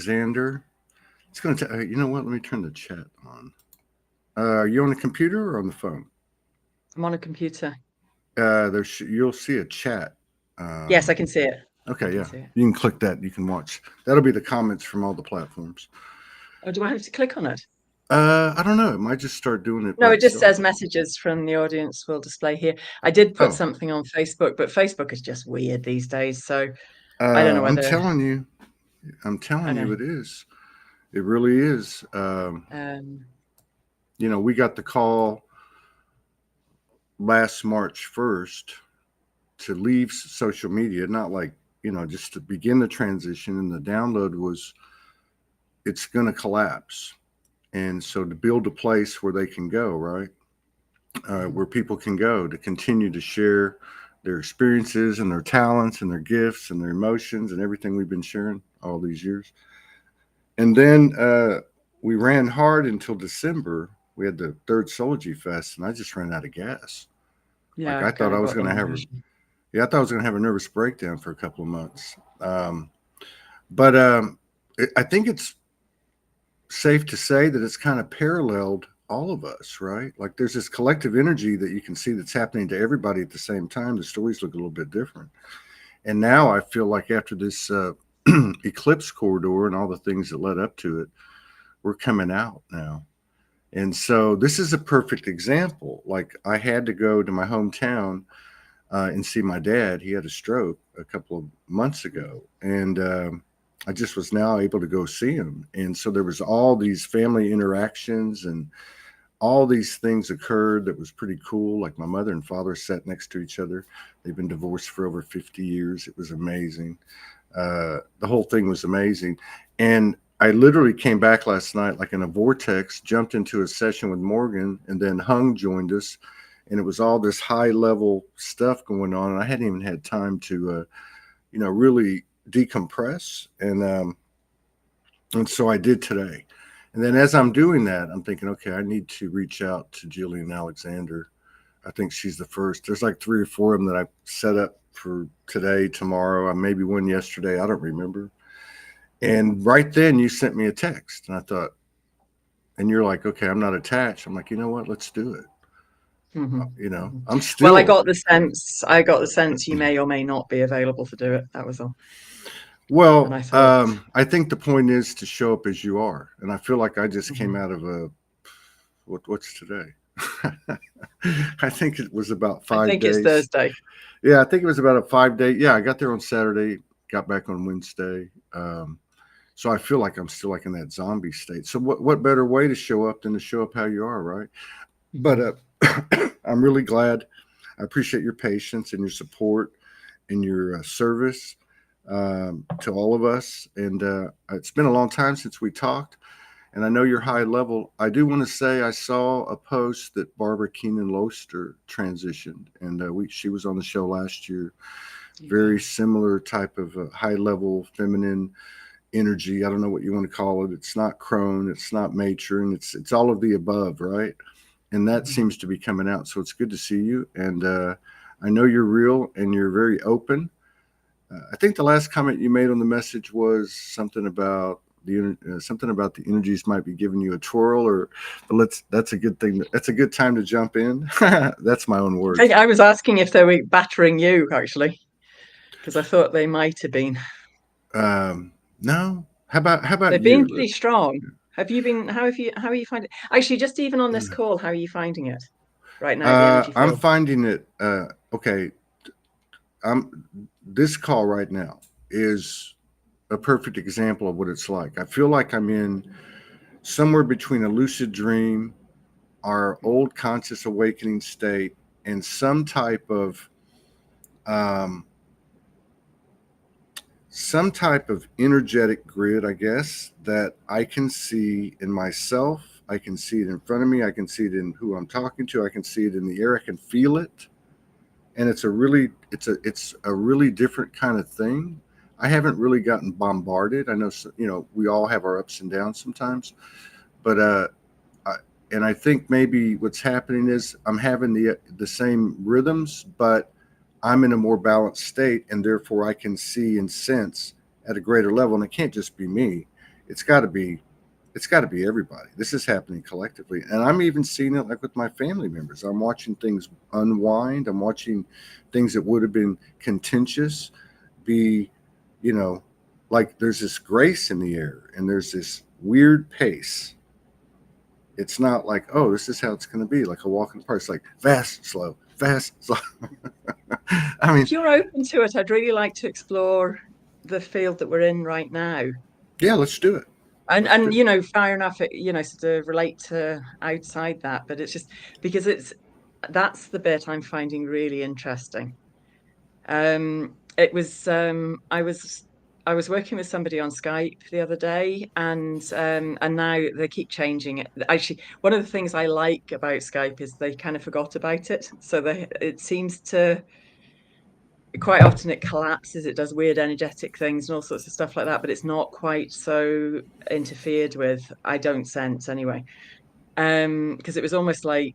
Alexander. It's going to, you know what? Let me turn the chat on. Are you on the computer or on the phone? I'm on a computer. You'll see a chat. Yes, I can see it. Okay, yeah. You can click that. You can watch. That'll be the comments from all the platforms. Oh, do I have to click on it? I don't know. It might just start doing it. No, it just says messages from the audience will display here. I did put something on Facebook, but Facebook is just weird these days. So I don't know whether... I'm telling you it is. It really is. You know, we got the call last March 1st to leave social media, not like, you know, just to begin the transition. And the download was, it's going to collapse. And so to build a place where they can go, right? Where people can go to continue to share their experiences and their talents and their gifts and their emotions and everything we've been sharing all these years. And then we ran hard until December. We had the third Soulgy Fest, and I just ran out of gas. Yeah, like I thought I was going to have I thought I was going to have a nervous breakdown for a couple of months. But I think it's safe to say that it's kind of paralleled all of us, right? Like there's this collective energy that you can see that's happening to everybody at the same time. The stories look a little bit different. And now I feel like after this eclipse corridor and all the things that led up to it, we're coming out now. And so this is a perfect example. Like I had to go to my hometown and see my dad. He had a stroke a couple of months ago. And I just was now able to go see him. And so there was all these family interactions and all these things occurred that was pretty cool. Like my mother and father sat next to each other. They've been divorced for over 50 years. It was amazing. The whole thing was amazing. And I literally came back last night like in a vortex, jumped into a session with Morgan, and then Hung joined us. And it was all this high level stuff going on. And I hadn't even had time to, you know, really decompress. And so I did today. And then as I'm doing that, I'm thinking, okay, I need to reach out to Gillian and Alexander. I think she's the first. There's like 3 or 4 of them that I set up for today, tomorrow. I maybe one yesterday. I don't remember. And right then you sent me a text. And I thought, and you're like, okay, I'm not attached. I'm like, you know what? Let's do it. Mm-hmm. You know, I'm still. Well, I got the sense you may or may not be available to do it. That was all. Well, I think the point is to show up as you are. And I feel like I just came out of what's today? I think it was about 5 days. I think it's Thursday. Yeah, I think it was about a 5-day. Yeah, I got there on Saturday, got back on Wednesday. So I feel like I'm still like in that zombie state. So what better way to show up than to show up how you are, right? But I'm really glad. I appreciate your patience and your support and your service to all of us. And it's been a long time since we talked. And I know you're high level. I do want to say I saw a post that Barbara Keenan-Loester transitioned. And she was on the show last year. Very similar type of high level feminine energy. I don't know what you want to call it. It's not crone. It's not matron. It's all of the above, right? And that seems to be coming out. So it's good to see you. And I know you're real and you're very open. I think the last comment you made on the message was something about the energies might be giving you a twirl, that's a good thing. That's a good time to jump in. That's my own words. I was asking if they were battering you, actually, because I thought they might have been. No. How about they've been pretty strong. Have you been? How are you finding it? Actually, just even on this call, how are you finding it right now? The energy flow? I'm finding it okay. This call right now is a perfect example of what it's like. I feel like I'm in somewhere between a lucid dream, our old conscious awakening state, and some type of energetic grid, I guess, that I can see in myself. I can see it in front of me. I can see it in who I'm talking to. I can see it in the air. I can feel it. And it's a really different kind of thing. I haven't really gotten bombarded. I know, we all have our ups and downs sometimes, but I think maybe what's happening is I'm having the same rhythms, but I'm in a more balanced state, and therefore I can see and sense at a greater level. And it can't just be me. it's got to be everybody. This is happening collectively, and I'm even seeing it like with my family members. I'm watching things unwind. I'm watching things that would have been contentious be, you know, like there's this grace in the air and there's this weird pace. It's not like, oh, this is how it's going to be, like a walk in the park. It's like fast, slow, fast, slow. I mean, If you're open to it, I'd really like to explore the field that we're in right now. yeah, let's do it. And fair enough, sort of relate to outside that, but it's just because that's the bit I'm finding really interesting. It was I was working with somebody on Skype the other day, and now they keep changing it. Actually, one of the things I like about Skype is they kind of forgot about it, so it seems to quite often it collapses, it does weird energetic things and all sorts of stuff like that, but it's not quite so interfered with, I don't sense anyway. Because it was almost like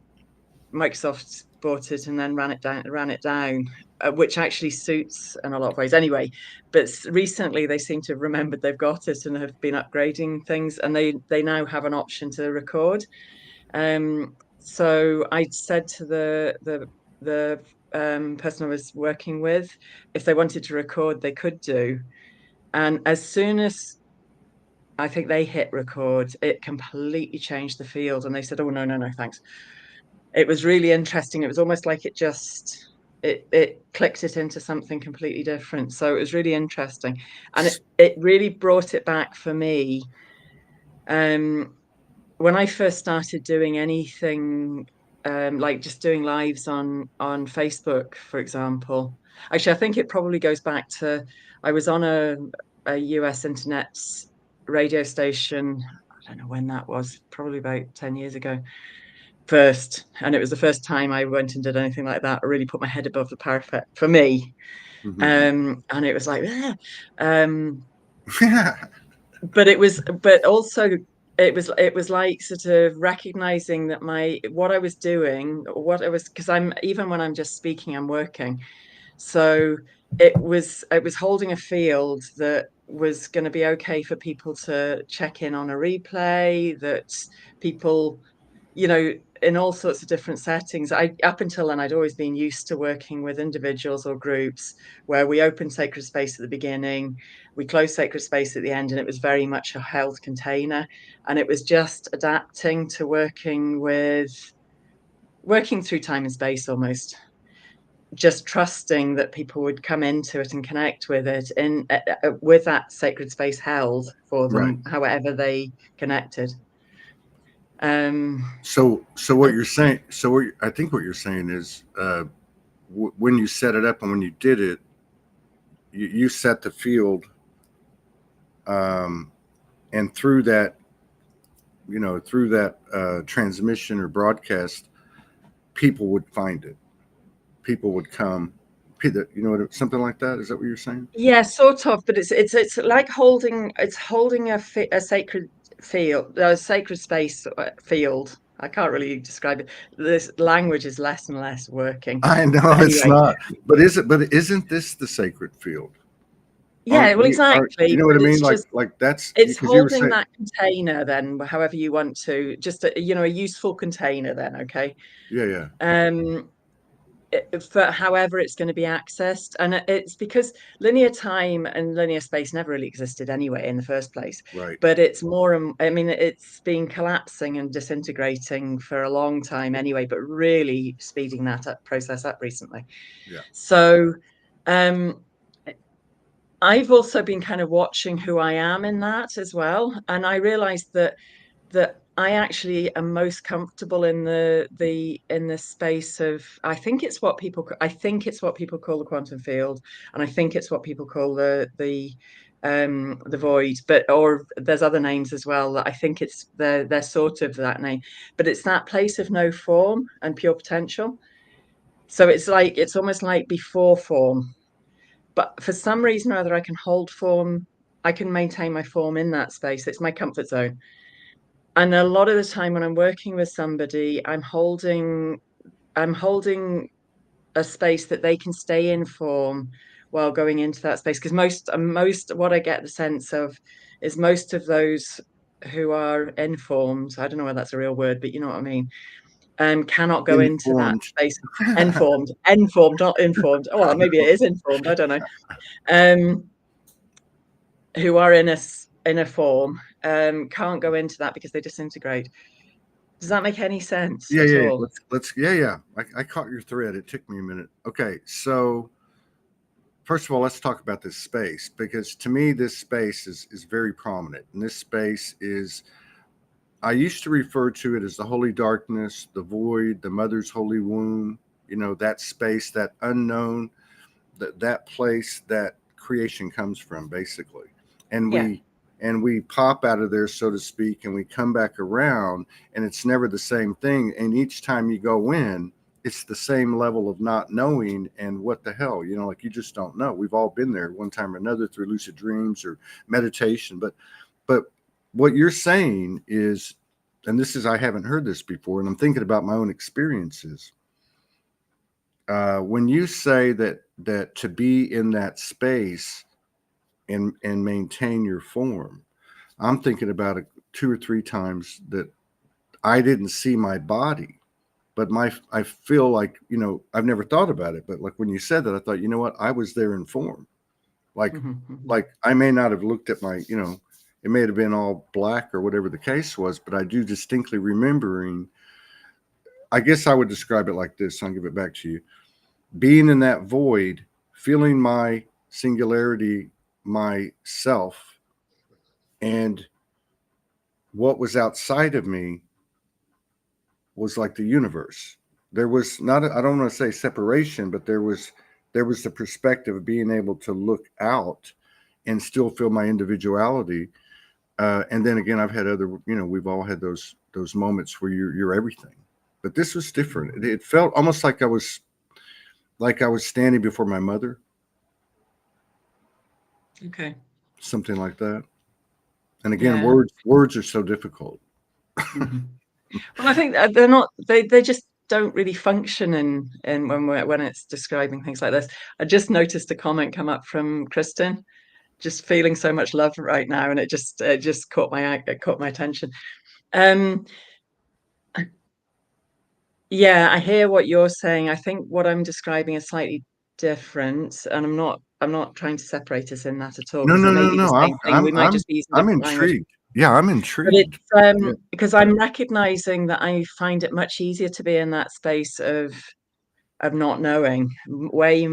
Microsoft bought it and then ran it down, which actually suits in a lot of ways anyway. But recently they seem to have remembered they've got it and have been upgrading things, and they now have an option to record. So I said to the person I was working with, if they wanted to record, they could do. And as soon as I think they hit record, it completely changed the field. And they said, "Oh no, no, no, thanks." It was really interesting. It was almost like it clicked it into something completely different. So it was really interesting, and it really brought it back for me. Um, when I first started doing anything, like just doing lives on Facebook, for example. Actually, I think it probably goes back to I was on a US internet radio station. I don't know when that was, probably about 10 years ago first. And it was the first time I went and did anything like that. I really put my head above the parapet for me. Mm-hmm. And it was like, yeah. But also it was like sort of recognizing that what I was doing, because I'm, even when I'm just speaking, I'm working. So it was holding a field that was going to be okay for people to check in on a replay, that people, in all sorts of different settings. Up until then, I'd always been used to working with individuals or groups where we open sacred space at the beginning, we close sacred space at the end, and it was very much a held container. And it was just adapting to working through time and space, almost just trusting that people would come into it and connect with it with that sacred space held for Right. them, however they connected. So what you're saying, I think what you're saying is, when you set it up and when you did it, you set the field, um, and through that, transmission or broadcast, people would find it. People would come. Something like that. Is that what you're saying? Yeah, sort of, but it's like holding a sacred field, a sacred space field. I can't really describe it. This language is less and less working. I know But it's anyway, not, but is it? But isn't this the sacred field? yeah, well, You exactly. know what But I mean? it's just Like that's it's because you were holding saying, that container then, however you want to, just a useful container then, okay? yeah, yeah, Um, for however it's going to be accessed. And it's because linear time and linear space never really existed anyway in the first place. right, But it's more, I mean, it's been collapsing and disintegrating for a long time anyway, but really speeding that process up recently. yeah, So um, I've also been kind of watching who I am in that as well. And I realized that I actually am most comfortable in the space of, I think it's what people call the quantum field, and I think it's what people call the void, but or there's other names as well that I think they're sort of that name, but it's that place of no form and pure potential. So it's almost like before form, but for some reason or other I can hold form, I can maintain my form in that space. It's my comfort zone. And a lot of the time when I'm working with somebody, I'm holding a space that they can stay in form while going into that space. Because most what I get the sense of is most of those who are informed, I don't know whether that's a real word, but you know what I mean, cannot go into that Informed. space. Informed, not informed. Oh, well, maybe it is informed. I don't know. Who are in a form can't go into that because they disintegrate. Does that make any sense Yeah, at yeah. all? Yeah. I caught your thread. It took me a minute. Okay, so first of all, let's talk about this space, because to me, this space is very prominent. And this space is, I used to refer to it as the holy darkness, the void, the mother's holy womb, that space, that unknown, that place that creation comes from, basically. And Yeah. we pop out of there, so to speak, and we come back around, and it's never the same thing. And each time you go in, it's the same level of not knowing, and what the hell, like, you just don't know. We've all been there one time or another through lucid dreams or meditation. But what you're saying is, and this is, I haven't heard this before, and I'm thinking about my own experiences. When you say that to be in that space and maintain your form, I'm thinking about it 2 or 3 times that I didn't see my body, but I feel like, I've never thought about it, but like when you said that, I thought, you know what, I was there in form. Like, I may not have looked at my, it may have been all black or whatever the case was, but I do distinctly remembering. I guess I would describe it like this. I'll give it back to you. Being in that void, feeling my singularity, myself, and what was outside of me was like the universe. There was not, I don't want to say separation, but there was the perspective of being able to look out and still feel my individuality. And then again, I've had other, we've all had those moments where you're everything, but this was different. It felt almost like I was standing before my mother. Okay. Something like that. And again, Yeah. words are so difficult. Mm-hmm. Well, I think they're not. They just don't really function in when it's describing things like this. I just noticed a comment come up from Kristen. Just feeling so much love right now, and it just caught my attention. Yeah, I hear what you're saying. I think what I'm describing is slightly different, and I'm not trying to separate us in that at all, No, because no, it may no, be the no. same thing. We might just be using I'm different language. intrigued. Yeah, I'm But intrigued. it's Yeah. because I'm recognizing that I find it much easier to be in that space of not knowing, way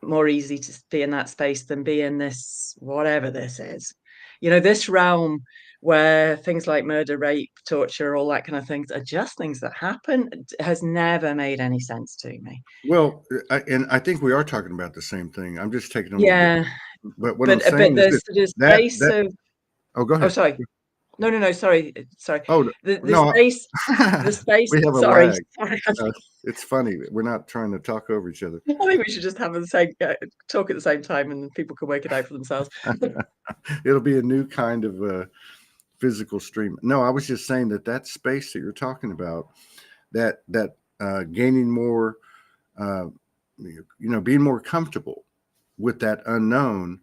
more easy to be in that space than be in this, whatever this is. This realm where things like murder, rape, torture, all that kind of things are just things that happen, has never made any sense to me. Well, and I think we are talking about the same thing. I'm just taking a little bit. Yeah, But what I'm but saying is the sort of that space that. of, Oh, go oh, ahead. sorry. No, sorry. Oh The no, space, the space, we have a sorry, lag. sorry. It's funny. We're not trying to talk over each other. I think we should just have the same talk at the same time, and then people can work it out for themselves. It'll be a new kind of physical stream. No, I was just saying that space that you're talking about, that gaining more, uh, being more comfortable with that unknown.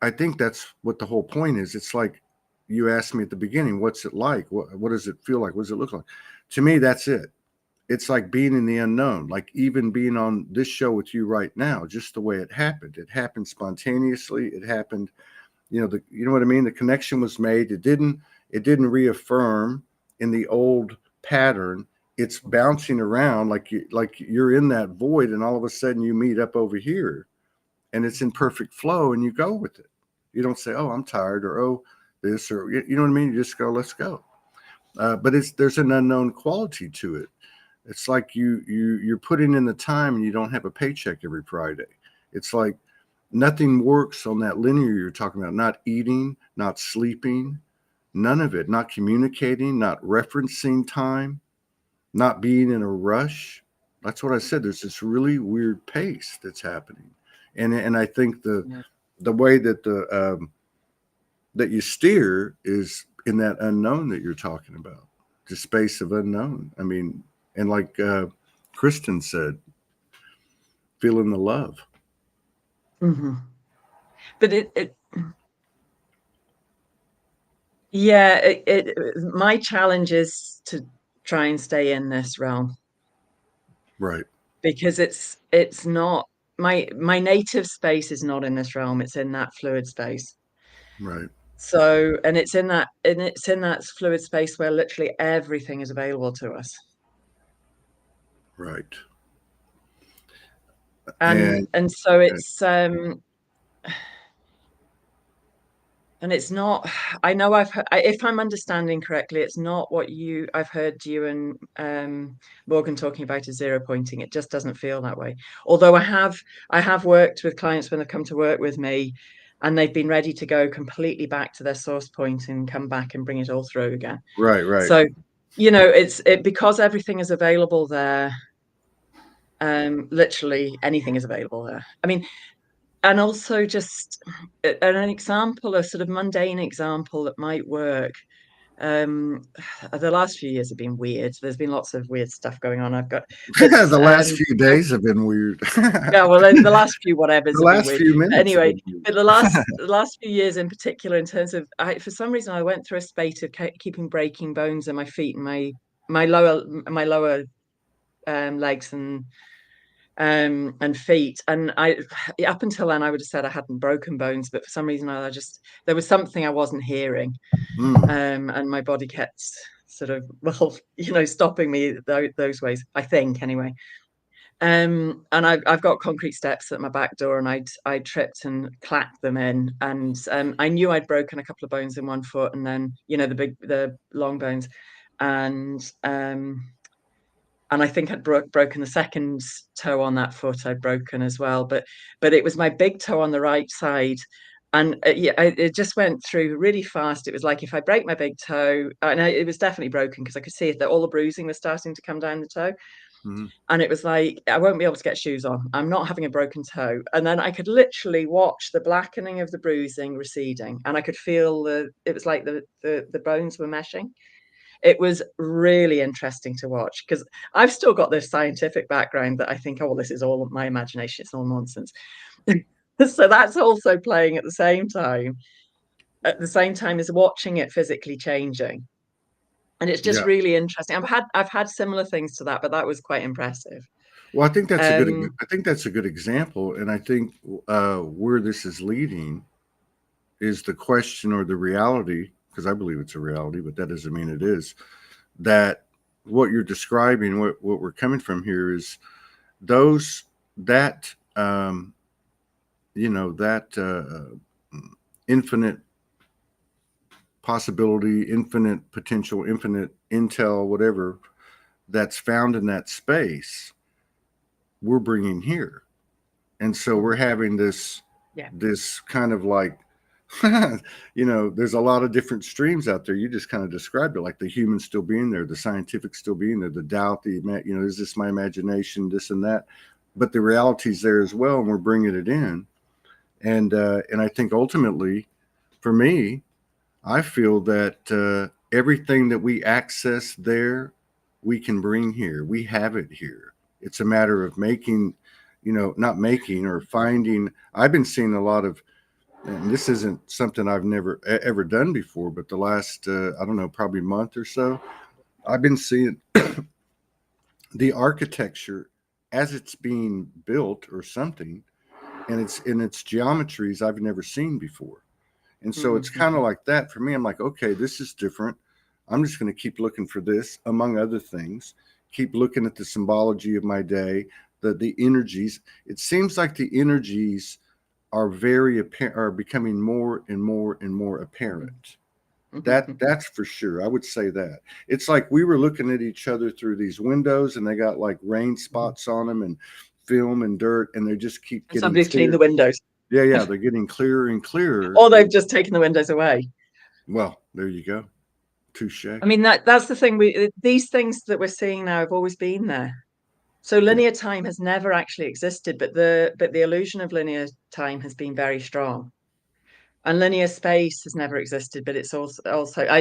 I think that's what the whole point is. It's like you asked me at the beginning, what's it like? What does it feel like? What does it look like? To me, that's it. It's like being in the unknown, like even being on this show with you right now, just the way it happened. It happened spontaneously. It happened, you know what I mean? The connection was made. It didn't reaffirm in the old pattern. It's bouncing around like you're in that void, and all of a sudden you meet up over here, and it's in perfect flow, and you go with it. You don't say, "Oh, I'm tired," or "Oh, this," or you know what I mean. You just go, "Let's go." But there's an unknown quality to it. It's like you're putting in the time, and you don't have a paycheck every Friday. It's like nothing works on that linear you're talking about. Not eating, not sleeping, none of it. Not communicating, not referencing time, not being in a rush. That's what I said. There's this really weird pace that's happening, and I think the way that you steer is in that unknown that you're talking about, the space of unknown. I mean, and like Kristen said, feeling the love. Mm-hmm. But it Yeah, my challenge is to try and stay in this realm, Right. because it's not my native space is not in this realm, it's in that fluid space. Right. So, and it's in that fluid space where literally everything is available to us. Right. And And and so okay. it's not, I know if I'm understanding correctly, it's not what I've heard you and Morgan talking about as zero pointing. It just doesn't feel that way. Although I have worked with clients when they've come to work with me and they've been ready to go completely back to their source point and come back and bring it all through again. Right. Right. So, because everything is available there. Literally anything is available there. I mean, and also just an example, a sort of mundane example that might work. um the last few years have been weird. There's been lots of weird stuff going on. But The last few days have been weird. yeah, well, the last few whatevers The have been last weird. few But minutes have anyway, been weird. but the last few years in particular, in terms of, for some reason I went through a spate of keeping breaking bones in my feet and my lower legs and feet. And I up until then I would have said I hadn't broken bones, but for some reason there was something I wasn't hearing. Mm. And my body kept sort of, well, stopping me those ways, I think, anyway. And I've got concrete steps at my back door, and I tripped and clacked them in, and I knew I'd broken a couple of bones in one foot, and then the long bones. And I think I'd broken the second toe on that foot. I'd broken as well, but it was my big toe on the right side. And yeah, it just went through really fast. It was like, if I break my big toe, and it was definitely broken because I could see that all the bruising was starting to come down the toe. Mm. And it was like, I won't be able to get shoes on. I'm not having a broken toe. And then I could literally watch the blackening of the bruising receding, and I could feel it was like the bones were meshing. It was really interesting to watch, because I've still got this scientific background that I think, oh, well, this is all my imagination, it's all nonsense. So that's also playing at the same time as watching it physically changing. And it's just Yeah. really interesting. I've had similar things to that, but that was quite impressive. Well, Um, I think that's a good example, and I think where this is leading is the question or the reality, because I believe it's a reality, but that doesn't mean it is. That what you're describing, what we're coming from here is those that that infinite possibility, infinite potential, infinite intel, whatever that's found in that space, we're bringing here. And so we're having yeah. this kind of like there's a lot of different streams out there. You just kind of described it, like the human still being there, the scientific still being there, the doubt, is this my imagination, this and that, but the reality's there as well, and we're bringing it in. And I think ultimately, for me, I feel that everything that we access there, we can bring here. We have it here. It's a matter of making, not making or finding. I've been seeing a lot of, and this isn't something I've never ever done before, but the last, I don't know, probably month or so, I've been seeing the architecture as it's being built or something, and it's in its geometries I've never seen before. And so it's kind of Mm-hmm. like that for me. I'm like, okay, this is different. I'm just going to keep looking for this, among other things. Keep looking at the symbology of my day, the energies. It seems like the energies are are becoming more and more and more apparent. That's for sure. I would say that. It's like we were looking at each other through these windows, and they got like rain spots on them and film and dirt, and they just keep And getting somebody's cleaned clear. the windows, Yeah, yeah, they're getting clearer and clearer. or they've just taken the windows away. Well, there you go. Touche. I mean, that's the thing. These things that we're seeing now have always been there. So Yeah. linear time has never actually existed, but the illusion of linear time has been very strong. And linear space has never existed, but it's also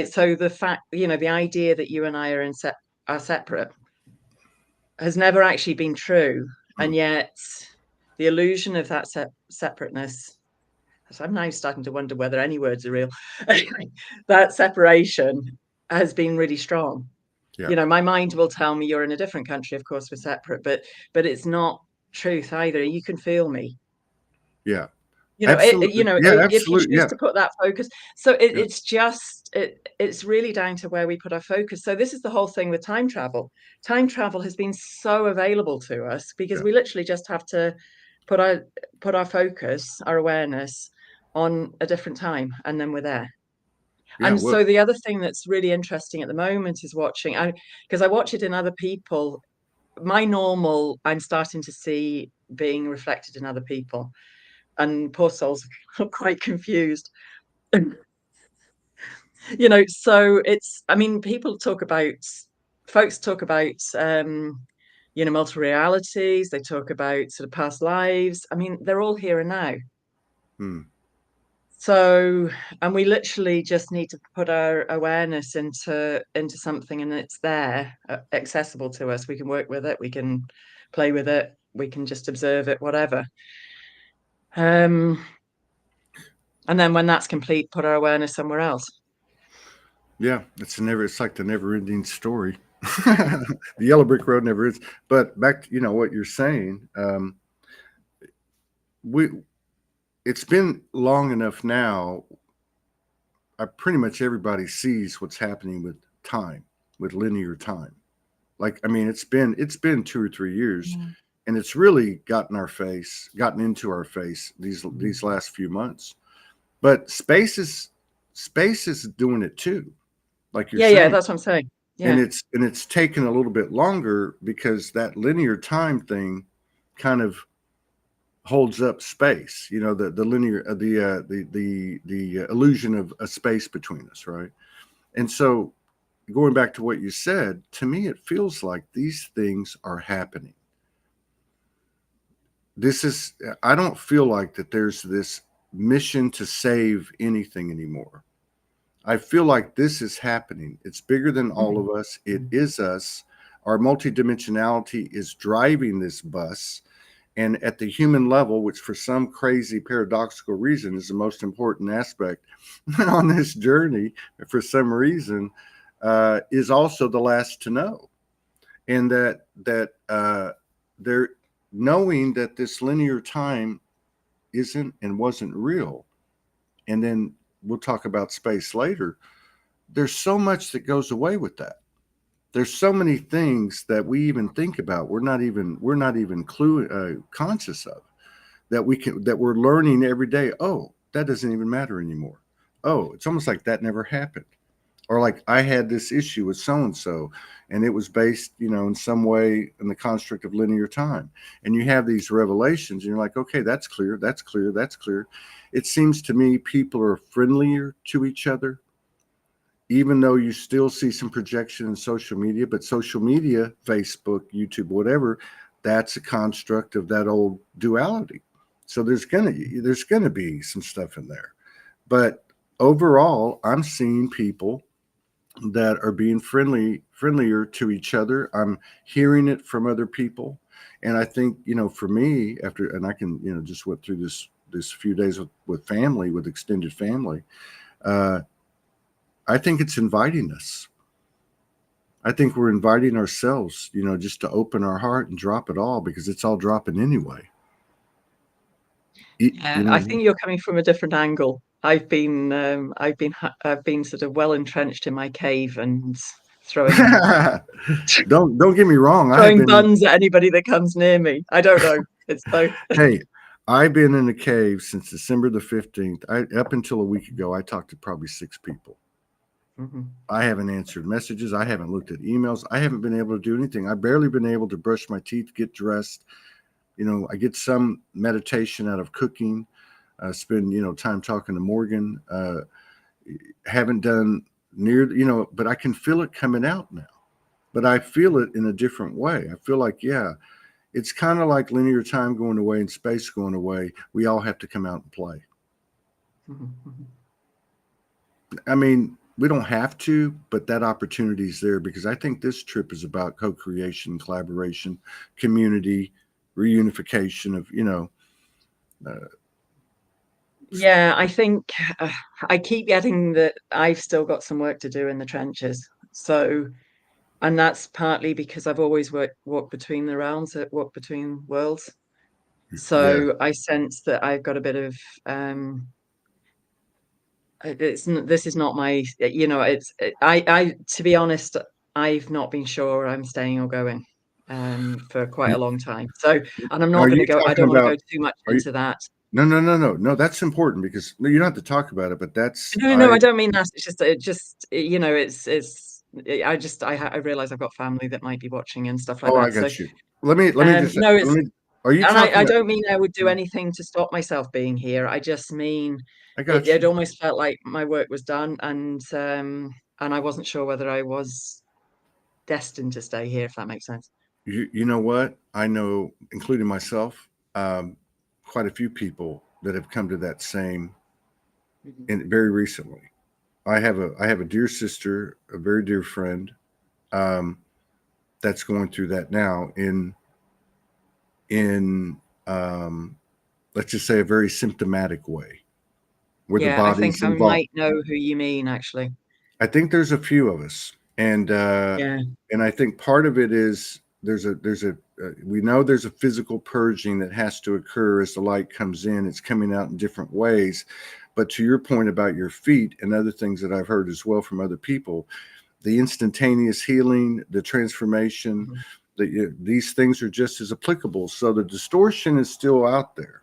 so the fact, the idea that you and I are separate has never actually been true, and yet the illusion of that separateness so I'm now starting to wonder whether any words are real. That separation has been really strong. Yeah. You know, my mind will tell me you're in a different country, of course we're separate, but it's not truth either. You can feel me. Yeah. You know, Absolutely. Yeah, if you absolutely. choose Yeah. to put that focus, so Yeah. it's really down to where we put our focus. So this is the whole thing with time travel. Time travel has been so available to us because Yeah. we literally just have to put our focus, our awareness on a different time, and then we're there. Yeah. And Well, so the other thing that's really interesting at the moment is watching, because I watch it in other people. My normal, I'm starting to see being reflected in other people, and poor souls are quite confused. You know, so it's, I mean, folks talk about, you know, multiple realities. They talk about sort of past lives. I mean, they're all here and now. hmm. So, and we literally just need to put our awareness into something, and it's there, accessible to us. We can work with it. We can play with it. We can just observe it, whatever. Um, and then when that's complete, put our awareness somewhere else. Yeah. It's like the never ending story. The yellow brick road never ends. But back to, what you're saying, we, it's been long enough now. Pretty much everybody sees what's happening with time, with linear time. Like, I mean, it's been 2 or 3 years, Mm. and it's really gotten into our face Mm. these last few months. But space is doing it too, like you're Yeah, saying, that's what I'm saying. and Yeah. it's taken a little bit longer because that linear time thing kind of holds up space. The linear the illusion of a space between us, right? And so, going back to what you said, to me, it feels like these things are happening. This is, I don't feel like that there's this mission to save anything anymore. I feel like this is happening. It's bigger than all Mhm. of us. It is us. Our multidimensionality is driving this bus. And at the human level, which for some crazy paradoxical reason is the most important aspect on this journey, for some reason, is also the last to know. And that they're knowing that this linear time isn't and wasn't real. And then we'll talk about space later. There's so much that goes away with that. There's so many things that we even think about we're not even conscious of, that we're learning every day. Oh, that doesn't even matter anymore. Oh, it's almost like that never happened. Or like, I had this issue with so and so, and it was based, in some way in the construct of linear time. And you have these revelations, and you're like, okay, that's clear, that's clear, that's clear. It seems to me people are friendlier to each other, even though you still see some projection in social media. But social media, Facebook, YouTube, whatever, that's a construct of that old duality. So there's gonna be some stuff in there. But overall, I'm seeing people that are being friendlier to each other. I'm hearing it from other people. And I think, for me, and I can, just went through this few days with family, with extended family. uh, I think it's inviting us. I think we're inviting ourselves, just to open our heart and drop it all, because it's all dropping anyway. You Yeah, I know, think you're coming from a different angle. I've been sort of well entrenched in my cave and throwing don't get me wrong. I have throwing been buns at anybody that comes near me. I don't know. It's both. Hey, I've been in a cave since December the 15th. Up until a week ago, I talked to probably 6 people. Mhm. I haven't answered messages. I haven't looked at emails. I haven't been able to do anything. I've barely been able to brush my teeth, get dressed. I get some meditation out of cooking. Spend, time talking to Morgan. Haven't done but I can feel it coming out now. But I feel it in a different way. I feel like, yeah, it's kind of like linear time going away and space going away. We all have to come out and play. Mhm. Mhm. I mean, we don't have to, but that opportunity is there, because I think this trip is about co-creation, collaboration, community, reunification of, uh, Yeah, I think I keep getting that I've still got some work to do in the trenches. So, and that's partly because I've always walked between the realms, walked between worlds. Yeah. So I sense that I've got a bit of this is not my, I to be honest, I've not been sure I'm staying or going for quite a long time. So, and I'm not Are going to you go, I talking don't want to go about? too much Are you? into that. No, no, no, no, no. That's important because no, you don't have to talk about it, but that's No, no, I. I don't mean that. It's just, I realize I've got family that might be watching and stuff like Oh, I that. So, got you. Let me just no, let it's, me. Are you and talking I about? don't mean I would do anything to stop myself being here. I just mean I it, got it you. almost felt like my work was done, and I wasn't sure whether I was destined to stay here, if that makes sense. You know what? I know, including myself, um, quite a few people that have come to that same, Mhm. and very recently. I have a dear sister, a very dear friend, um, that's going through that now in let's just say a very symptomatic way, where the Yeah, I think body's I involved. might know who you mean, actually. I think there's a few of us, Yeah. and I think part of it is there's a we know there's a physical purging that has to occur as the light comes in. It's coming out in different ways, but to your point about your feet and other things that I've heard as well from other people, the instantaneous healing, the transformation, Mhm. these things are just as applicable. So the distortion is still out there.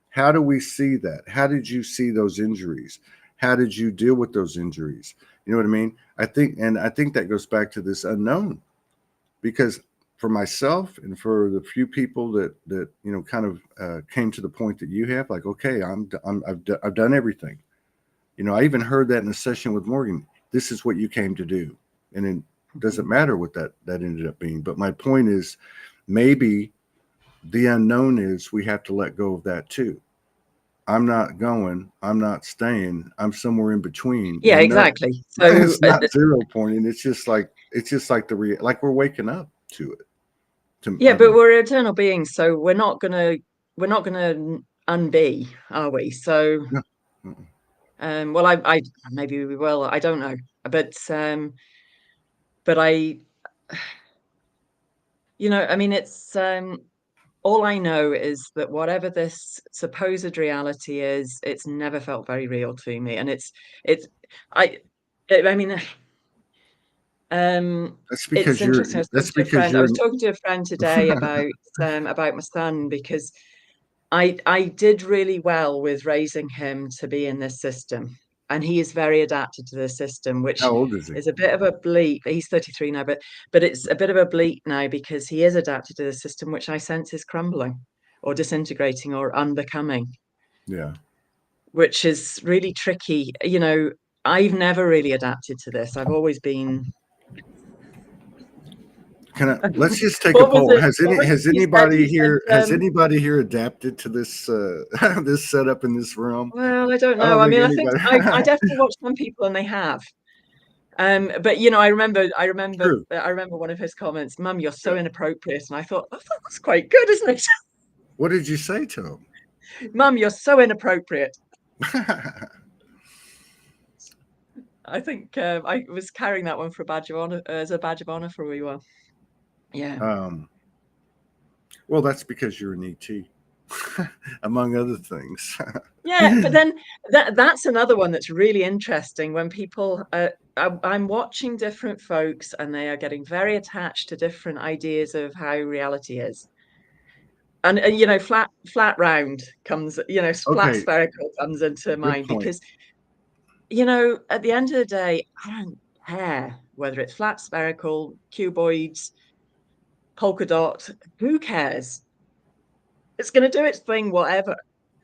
How do we see that? How did you see those injuries? How did you deal with those injuries? You know what I mean? I think that goes back to this unknown, because for myself and for the few people that kind of came to the point that you have, like, okay, I've done everything. I even heard that in a session with Morgan. This is what you came to do, and it doesn't Mhm. matter what that ended up being. But my point is, maybe the unknown is we have to let go of that too. I'm not going. I'm not staying. I'm somewhere in between. Yeah, And no, exactly. So, it's not zero pointing. It's just like like we're waking up to it. To yeah, I but mean, we're eternal beings, so we're not gonna unbe, are we? So, no, mm-mm. well, I maybe we will. I don't know, but I mean, it's all I know is that whatever this supposed reality is, it's never felt very real to me, and it's I I mean, um, That's it's because you're. interesting. I was talking That's to a because friend. I you're. was talking to a friend today about my son because I did really well with raising him to be in this system, and he is very adapted to this system, which How old is he? is a bit of a bleep. He's 33 now, but it's a bit of a bleep now because he is adapted to the system, which I sense is crumbling or disintegrating or unbecoming, Yeah. which is really tricky. I've never really adapted to this. I've always been. Can I? Let's just take a What was poll. it? Has What any was it has you said? anybody You said, here has anybody here adapted to this this setup in this room? well, I don't I know. don't I think mean, I think anybody. I definitely watched some people and they have. But True. I remember one of his comments, "Mum, you're so Yeah. inappropriate." And I thought that's quite good, isn't it? What did you say to Mum, you're so inappropriate. him? I think I was carrying that one for a badge of honor as a badge of honor for a wee while. Yeah. um, well, that's because you're an ET, among other things. Yeah, but then that's another one that's really interesting when people I'm watching different folks and they are getting very attached to different ideas of how reality is. And flat round comes, flat Okay, spherical comes into good mind point. because at the end of the day, I don't care whether it's flat, spherical, cuboids, polka dot, who cares? It's going to do its thing, whatever.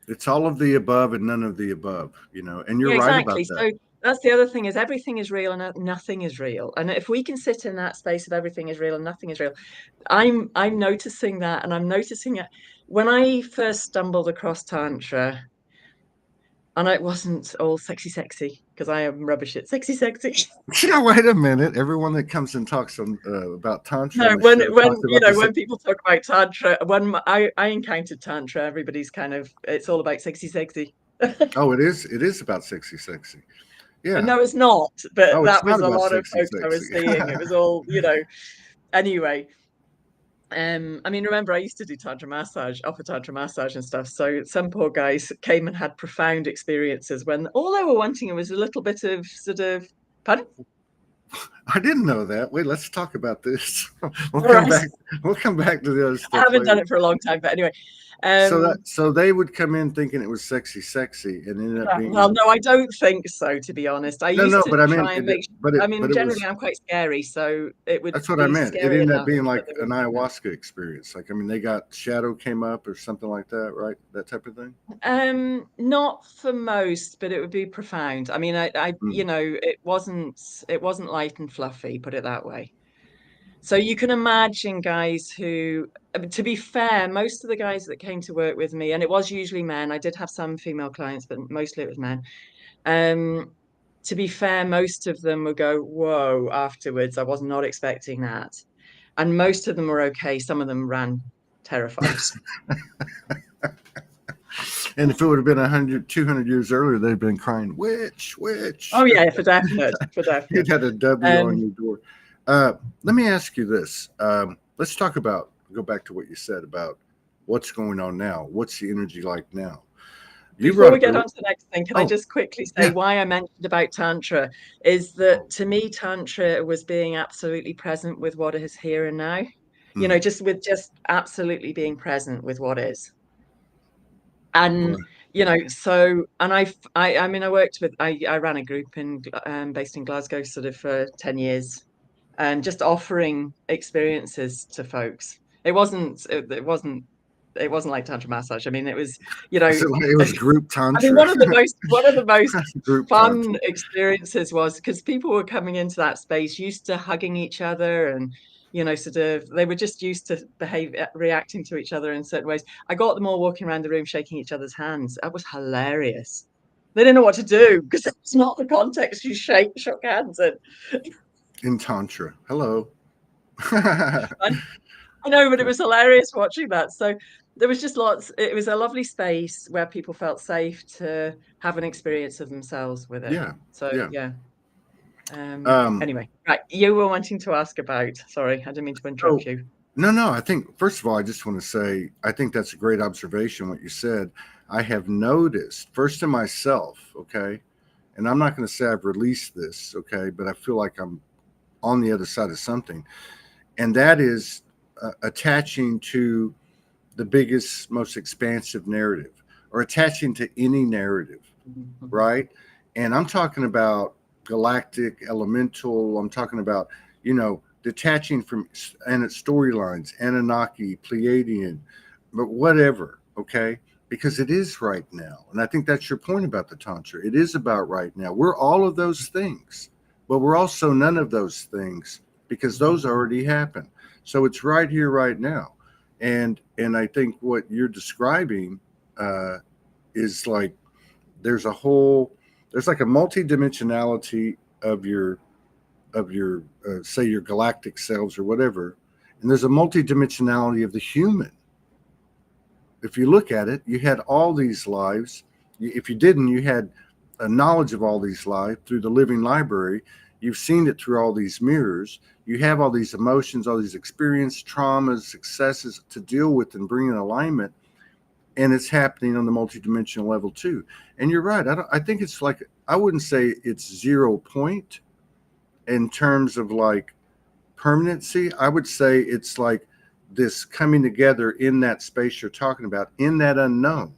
It's all of the above and none of the above, and you're Yeah, right exactly. about that. So that's the other thing is everything is real and nothing is real. And if we can sit in that space of everything is real and nothing is real, I'm noticing that, and I'm noticing it when I first stumbled across Tantra. And it wasn't all sexy, because I am rubbish at sexy. Wait a minute. Everyone that comes and talks about Tantra No, on the when show when talks about the same. when people talk about Tantra, when I encountered Tantra, everybody's kind of, it's all about sexy. Oh, it is. It is about sexy. Yeah. No, it's not. But Oh, it's that not was a about lot of sexy. folks I was seeing. It was all, anyway. I mean, remember, I used to do Tantra massage, offer Tantra massage and stuff. So some poor guys came and had profound experiences when all they were wanting was a little bit of sort of, pardon? I didn't know that. Wait, let's talk about this. We'll All come right. back. We'll come back to the other I stuff haven't done later. it for a long time, but anyway. So they would come in thinking it was sexy, and ended up Well, being no, I don't think so, to be honest. I used no. to But I mean, try and make, I mean, it generally was. I'm quite scary, so it would That's what I be meant. It scary ended up enough being that like they an wouldn't do that. ayahuasca experience. Like, I mean, they got shadow came up or something like that, right? That type of thing. Not for most, but it would be profound. I mean, Mm. it wasn't light and fluffy, put it that way. So you can imagine guys who, to be fair, most of the guys that came to work with me, and it was usually men, I did have some female clients, but mostly it was men. Um, to be fair, most of them would go, whoa, afterwards. I was not expecting that. And most of them were okay. Some of them ran terrified. And if it would have been 100, 200 years earlier, they'd been crying, witch, Oh witch. yeah, for definite, for You'd definite. had a W on Um, your door. Let me ask you this. Let's talk about, go back to what you said about what's going on now. What's the energy like now? You Before brought we up get a, on to the next thing, can I oh, just quickly say yeah. why I mentioned about Tantra is that Oh, to me, Tantra was being absolutely present with what is here and now. mm, Just absolutely being present with what is. And right. I mean, I ran a group based in Glasgow sort of for 10 years, and just offering experiences to folks. It wasn't like Tantra massage. I mean, it was, you know, So it was group I mean, tantra. one of the most Group fun tantra. experiences was because people were coming into that space used to hugging each other and sort of they were just used to reacting to each other in certain ways. I got them all walking around the room shaking each other's hands. That was hilarious. They didn't know what to do because it's not the context you shook hands in. In tantra. Hello. I know, but it was hilarious watching that. So there was just lots. It was a lovely space where people felt safe to have an experience of themselves with it. Yeah. So Yeah. yeah. Um, Anyway, right. You were wanting to ask about. Sorry, I didn't mean to interrupt so you. no. I think first of all, I just want to say I think that's a great observation. What you said, I have noticed first in myself. Okay, and I'm not going to say I've released this. Okay, but I feel like I'm on the other side of something, and that is attaching to the biggest, most expansive narrative, or attaching to any narrative, Mhm. right? And I'm talking about galactic, elemental. I'm talking about, detaching from and its storylines, Anunnaki, Pleiadian, but whatever, okay? Because it is right now. And I think that's your point about the Tantra. It is about right now. We're all of those things, but we're also none of those things because those already happened. So it's right here, right now. And I think what you're describing uh, is like there's a whole there's like a multidimensionality of your say your galactic selves or whatever, and there's a multidimensionality of the human. If you look at it, you had all these lives. If you didn't, you had a knowledge of all these lives through the living library. You've seen it through all these mirrors. You have all these emotions, all these experiences, traumas, successes to deal with and bring in alignment, and it's happening on the multidimensional level too. And you're right. I think it's like I wouldn't say it's 0 point in terms of like permanency. I would say it's like this coming together in that space you're talking about, in that unknown.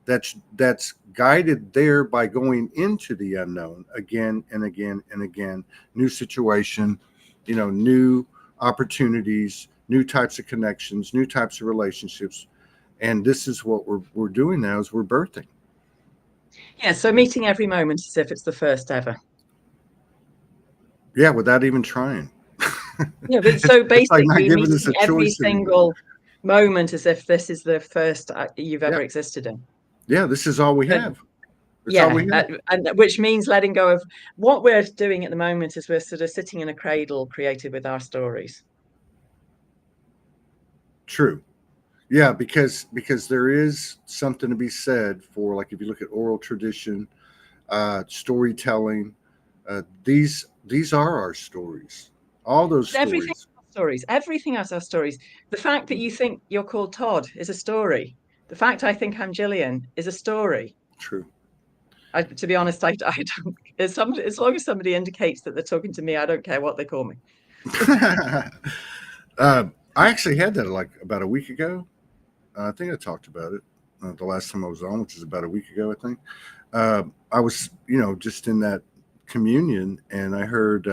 That's guided there by going into the unknown again and again and again. New situation, new opportunities, new types of connections, new types of relationships, and this is what we're doing now is we're birthing. Yeah. So meeting every moment as if it's the first ever. Yeah, without even trying. Yeah. But it's so it's like not basically, giving us meeting a every choice anymore. single moment as if this is the first you've Yeah, ever existed in. yeah, this is all we Uh, have. It's all we Yeah, have. and which means letting go of what we're doing at the moment is we're sort of sitting in a cradle created with our stories. True. Yeah, because there is something to be said for, like, if you look at oral tradition, storytelling, these are our stories. All those Everything stories. has stories. Everything has our stories. The fact that you think you're called Todd is a story. The fact I think I'm Gillian is a story. True. To be honest, I don't. As long as somebody indicates that they're talking to me, I don't care what they call me. I actually had that like about a week ago. I think I talked about it the last time I was on, which is about a week ago, I think. I was, just in that communion, and I heard,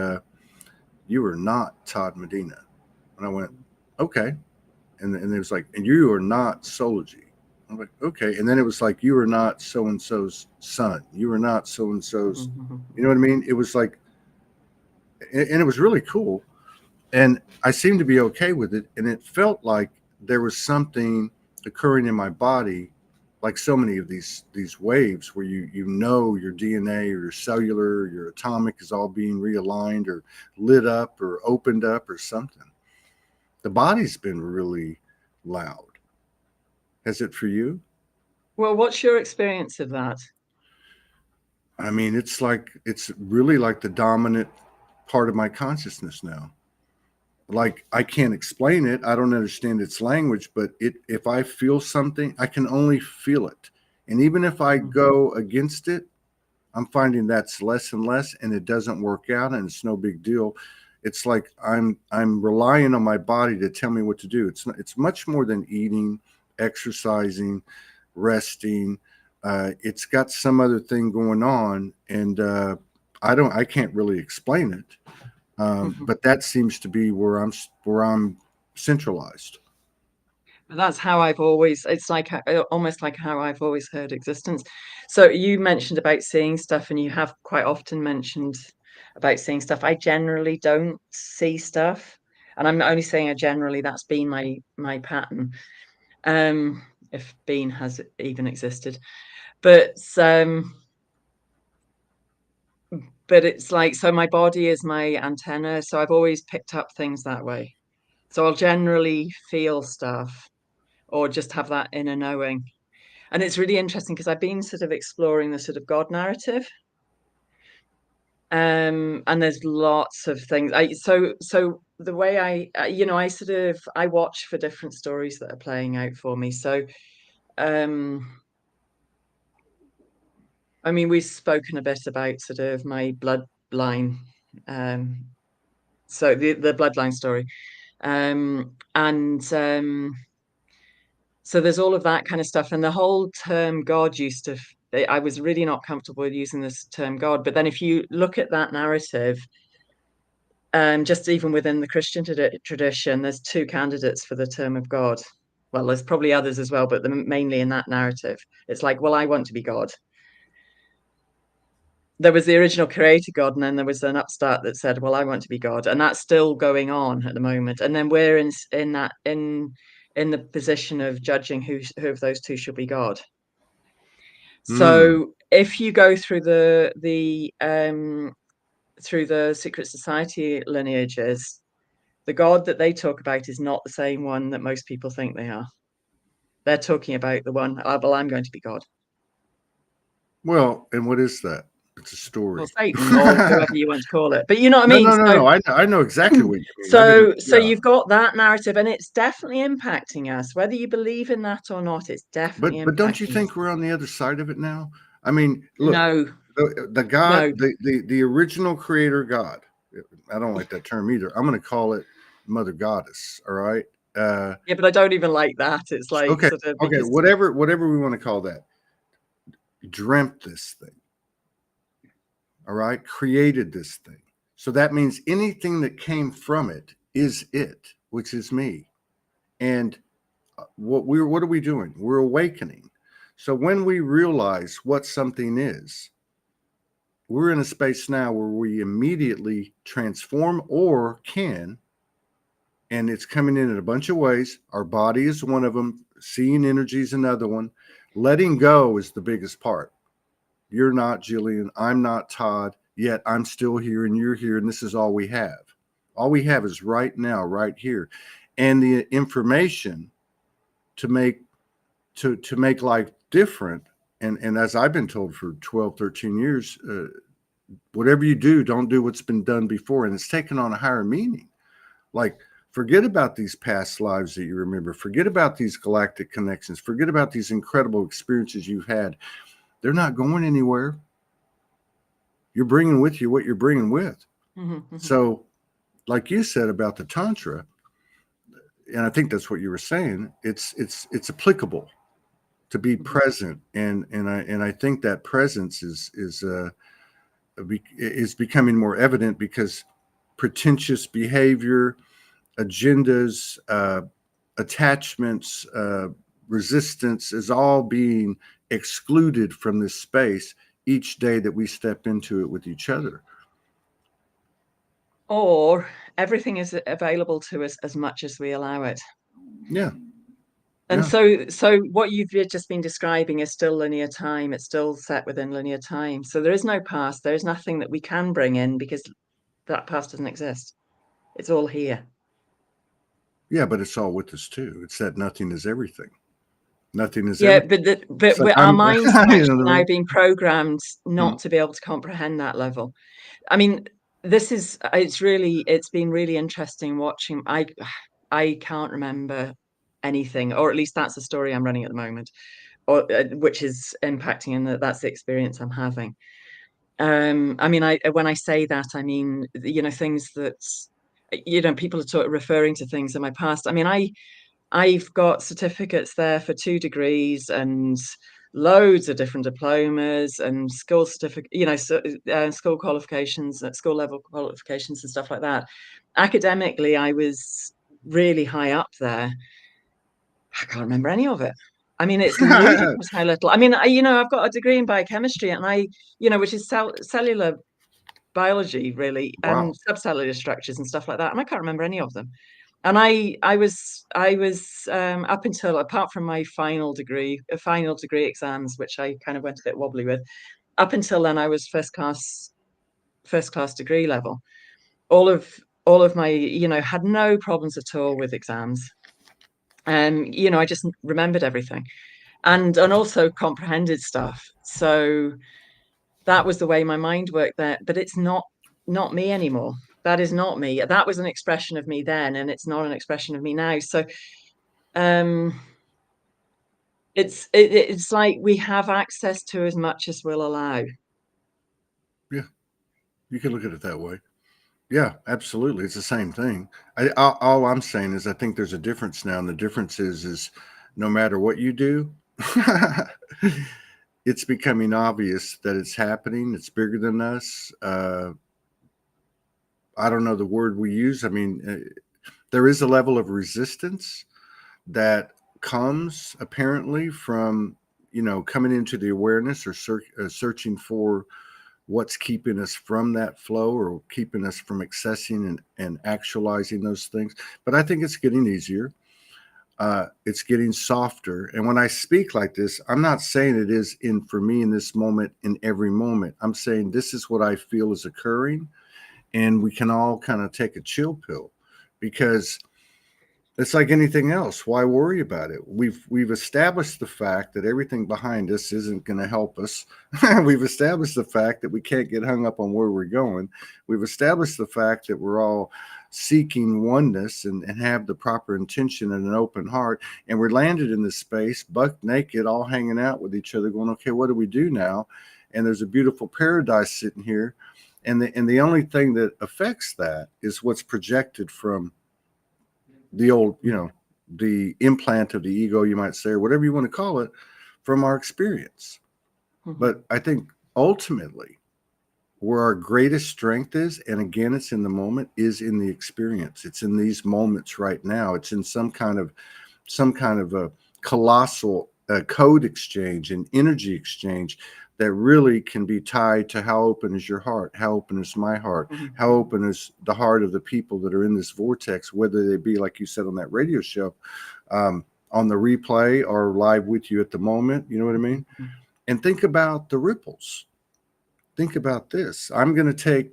"You are not Todd Medina," and I went, "Okay," and it was like, "And you are not Sology." I'm like, "Okay," and then it was like, "You are not so and so's son. You are not so and so's." You know what I mean? It was like, and it was really cool, and I seemed to be okay with it, and it felt like there was something occurring in my body, like so many of these waves, where your DNA or your cellular or your atomic is all being realigned or lit up or opened up or something. The body's been really loud. Has it for you? Well, what's your experience of that? I mean, it's really like the dominant part of my consciousness now. Like, I can't explain it. I don't understand its language, but if I feel something, I can only feel it. And even if I go against it, I'm finding that's less and less, and it doesn't work out, and it's no big deal. It's like I'm relying on my body to tell me what to do. It's much more than eating, exercising, resting. It's got some other thing going on, and I can't really explain it. But that seems to be where I'm centralized. That's how I've always, it's like almost like how I've always heard existence. So you mentioned about seeing stuff, and you have quite often mentioned about seeing stuff. I generally don't see stuff, and I'm only saying I generally, that's been my pattern. Um, if being has even existed. But but it's like, so my body is my antenna, so I've always picked up things that way. So I'll generally feel stuff or just have that inner knowing. And it's really interesting because I've been sort of exploring the sort of God narrative. And there's lots of things. So the way I sort of, I watch for different stories that are playing out for me. So um I mean, we've spoken a bit about sort of my bloodline. Um so the bloodline story. And So there's all of that kind of stuff. And the whole term God used to, I was really not comfortable with using this term God. But then if you look at that narrative, just even within the Christian tradition, there's two candidates for the term of God. Well, there's probably others as well, but mainly in that narrative, it's like, well, I want to be God. There was the original creator God, and then there was an upstart that said, well, I want to be God. And that's still going on at the moment. And then we're in the position of judging who of those two should be God. Mm. So if you go through through the secret society lineages, the God that they talk about is not the same one that most people think they are. They're talking about the one, oh, well, I'm going to be God. Well, and what is that? It's a Well, story. Satan or whoever you want to call it. But you know what I No, mean? no, no, no. I know exactly what you mean. I didn't. So Yeah, you've got that narrative, and it's definitely impacting us. Whether you believe in that or not, it's definitely but don't you impacting us. think we're on the other side of it now? I mean, look, No, the God, no. the original creator God. I don't like that term either. I'm going to call it Mother Goddess. All right. Yeah, but I don't even like that. It's like Okay. sort of Okay. because Whatever we want to call that. Dreamt this thing. All right. Created this thing. So that means anything that came from it is it, which is me. And what are we doing? We're awakening. So when we realize what something is, we're in a space now where we immediately transform or can, and it's coming in a bunch of ways. Our body is one of them. Seeing energy is another one. Letting go is the biggest part. You're not Gillian. I'm not Todd. Yet I'm still here and you're here, and this is all we have. All we have is right now, right here. And the information to make life different. And as I've been told for 12, 13 years, whatever you do, don't do what's been done before. And it's taken on a higher meaning. Like, forget about these past lives that you remember. Forget about these galactic connections. Forget about these incredible experiences you've had. They're not going anywhere. You're bringing with you what you're bringing with. So, like you said about the Tantra, and I think that's what you were saying, it's applicable to be present. And I think that presence is becoming more evident because pretentious behavior, agendas, attachments, resistance is all being excluded from this space each day that we step into it with each other. Or everything is available to us as much as we allow it. Yeah. And so what you've just been describing is still linear time. It's still set within linear time. So there is no past. There is nothing that we can bring in because that past doesn't exist. It's all here. Yeah, but it's all with us too. It's that nothing is everything. Nothing is Yeah, everything. but Like our minds have actually now right? been programmed not to be able to comprehend that level. I mean, it's been really interesting watching. I can't remember anything, or at least that's the story I'm running at the moment, or which is impacting, and that's the experience I'm having. I mean, when I say that, I mean, things that, people are referring to things in my past. I mean, I've got certificates there for 2 degrees and loads of different diplomas and school certificate, school qualifications, school level qualifications and stuff like that. Academically, I was really high up there. I can't remember any of it. I mean, it's ludicrous how little. I mean, I've got a degree in biochemistry, and which is cellular biology, really, and Wow. subcellular structures and stuff like that, and I can't remember any of them. And I was up until, apart from my final degree exams, which I kind of went a bit wobbly with, up until then I was first class degree level. All of my, had no problems at all with exams. I just remembered everything and also comprehended stuff. So that was the way my mind worked there. But it's not me anymore. That is not me. That was an expression of me then, and it's not an expression of me now. So it's like we have access to as much as we'll allow. Yeah, you can look at it that way. Yeah, absolutely. It's the same thing. All I'm saying is I think there's a difference now, and the difference is no matter what you do, it's becoming obvious that it's happening. It's bigger than us. I don't know the word we use. I mean, there is a level of resistance that comes apparently from coming into the awareness or searching for what's keeping us from that flow or keeping us from accessing and actualizing those things. But I think it's getting easier. It's getting softer. And when I speak like this, I'm not saying it is for me in this moment, in every moment. I'm saying this is what I feel is occurring. And we can all kind of take a chill pill because it's like anything else. Why worry about it? We've established the fact that everything behind us isn't going to help us. We've established the fact that we can't get hung up on where we're going. We've established the fact that we're all seeking oneness and have the proper intention and an open heart. And we're landed in this space, buck naked, all hanging out with each other, going, okay, what do we do now? And there's a beautiful paradise sitting here. And the only thing that affects that is what's projected from the old, the implant of the ego, you might say, or whatever you want to call it, from our experience. But I think ultimately where our greatest strength is, and again, it's in the moment, is in the experience. It's in these moments right now. It's in some kind of a colossal code exchange and energy exchange that really can be tied to how open is your heart, how open is my heart, how open is the heart of the people that are in this vortex, whether they be, like you said on that radio show, on the replay or live with you at the moment. You know what I mean? And think about the ripples. Think about this. I'm going to take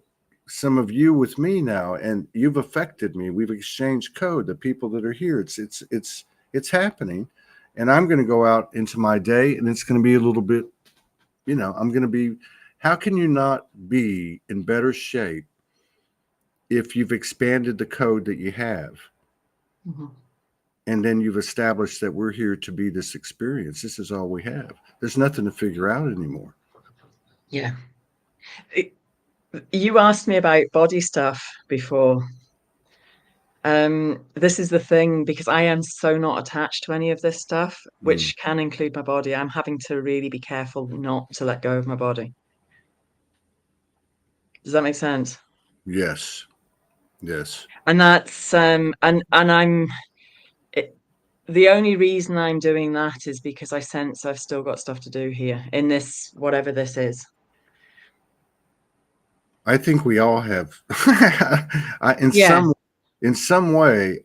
some of you with me now, and you've affected me. We've exchanged code. The people that are here, it's happening. And I'm going to go out into my day, and it's going to be a little bit, I'm going to be, how can you not be in better shape if you've expanded the code that you have? Mm-hmm. And then you've established that we're here to be this experience. This is all we have. There's nothing to figure out anymore. Yeah. You asked me about body stuff before. This is the thing, because I am so not attached to any of this stuff, which can include my body. I'm having to really be careful not to let go of my body. Does that make sense? Yes. Yes. And that's and I'm the only reason I'm doing that is because I sense I've still got stuff to do here in this, whatever this is. I think we all have, Yeah. in some way,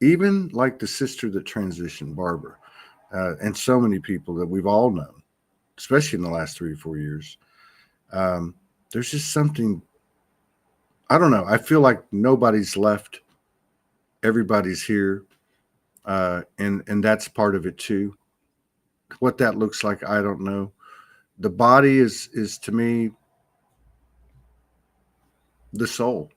even like the sister that transitioned, Barbara, and so many people that we've all known, especially in the last 3 or 4 years. There's just something, I don't know. I feel like nobody's left. Everybody's here. And that's part of it too. What that looks like, I don't know. The body is to me the soul.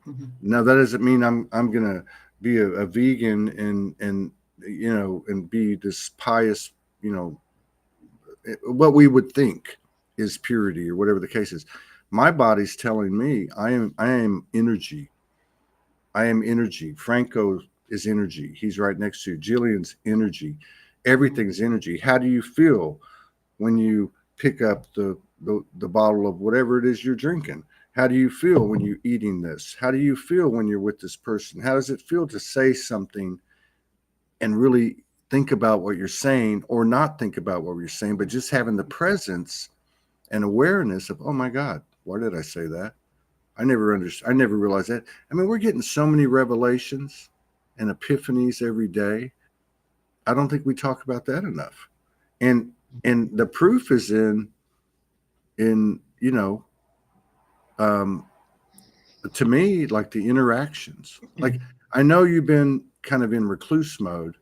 Mm-hmm. Now that doesn't mean I'm gonna be a vegan and and be this pious, what we would think is purity or whatever the case is. My body's telling me I am energy. I am energy. Franco is energy. He's right next to you. Gillian's energy. Everything's energy. How do you feel when you pick up the bottle of whatever it is you're drinking? How do you feel when you're eating this? How do you feel when you're with this person? How does it feel to say something and really think about what you're saying, or not think about what you're saying, but just having the presence and awareness of, oh my God, why did I say that? I never understood. I never realized that. I mean, we're getting so many revelations and epiphanies every day. I don't think we talk about that enough. And the proof is in um, to me, like the interactions. Like, I know you've been kind of in recluse mode,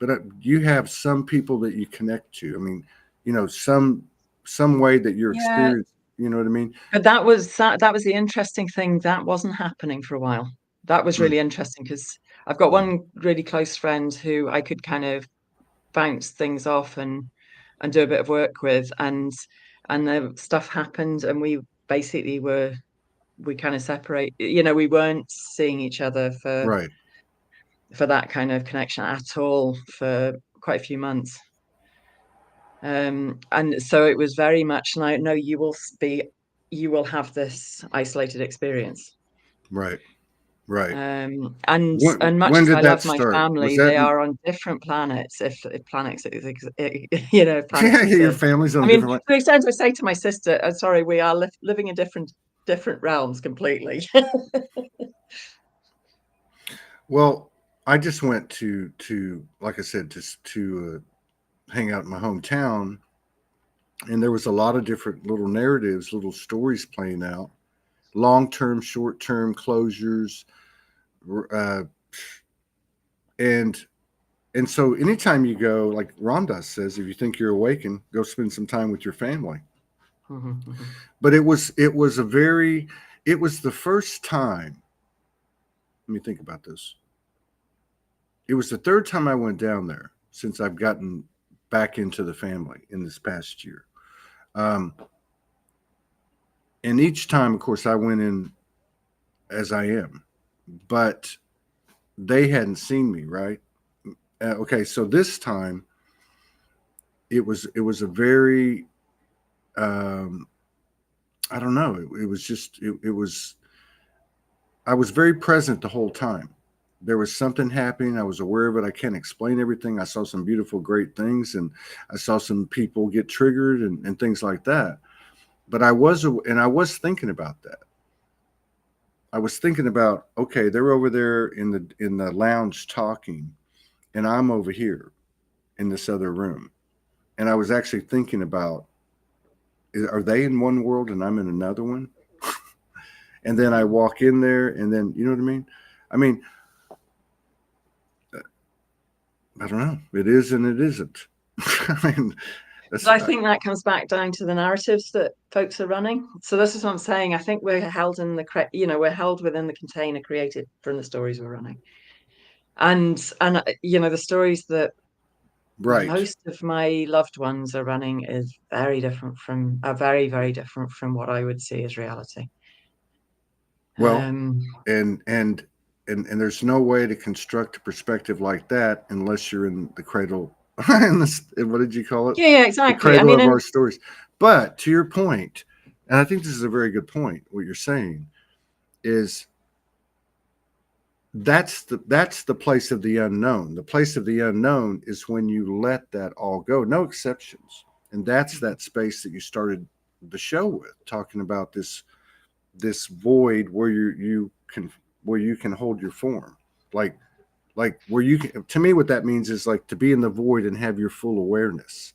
but you have some people that you connect to. I mean, some way that you're Yeah. experiencing. You know what I mean? But that was the interesting thing. That wasn't happening for a while. That was Mm, really interesting because I've got mm, one really close friend who I could kind of bounce things off and do a bit of work with, and the stuff happened, and we basically we kind of separate. We weren't seeing each other right, for that kind of connection at all for quite a few months. And so it was very much like, no, you will have this isolated experience. right, right. And much When as did I that love my start? Was family, that they are on different planets. If planets, planets yeah, your exist. family's on I a mean, different to the extent I say to my sister, "Sorry, we are living in different realms completely." Well, I just went to like I said, just to hang out in my hometown, and there was a lot of different little narratives, little stories playing out, long term, short term closures, uh, and and so anytime you go, like Ramdas says, if you think you're awakened, go spend some time with your family. Mhm, mhm. But it was the first time. Let me think about this. It was the third time I went down there since I've gotten back into the family in this past year. Um, and each time, of course, I went in as I am, but they hadn't seen me, right? Okay, so this time it was a very um, I don't know. It was just it was I was very present the whole time. There was something happening. I was aware of it. I can't explain everything. I saw some beautiful, great things, and I saw some people get triggered and things like that. But I was thinking about that. I was thinking about, okay, they're over there in the lounge talking, and I'm over here in this other room. And I was actually thinking about, are they in one world and I'm in another one? And then I walk in there, and then you know what I mean? I mean, I don't know. It is and it isn't. I mean, But I think that comes back down to the narratives that folks are running. So this is what I'm saying. I think we're held in we're held within the container created from the stories we're running. And the stories that right. most of my loved ones are running are very, very different from what I would see as reality. Well, Um, and and and there's no way to construct a perspective like that unless you're in the cradle. What did you call it? yeah, The exactly. I cradle mean, of and our stories. But to your point, and I think this is a very good point. What you're saying is that's the place of the unknown. The place of the unknown is when you let that all go, no exceptions, and that's that space that you started the show with, talking about this void where you can hold your form, like where you can. To me, what that means is like to be in the void and have your full awareness.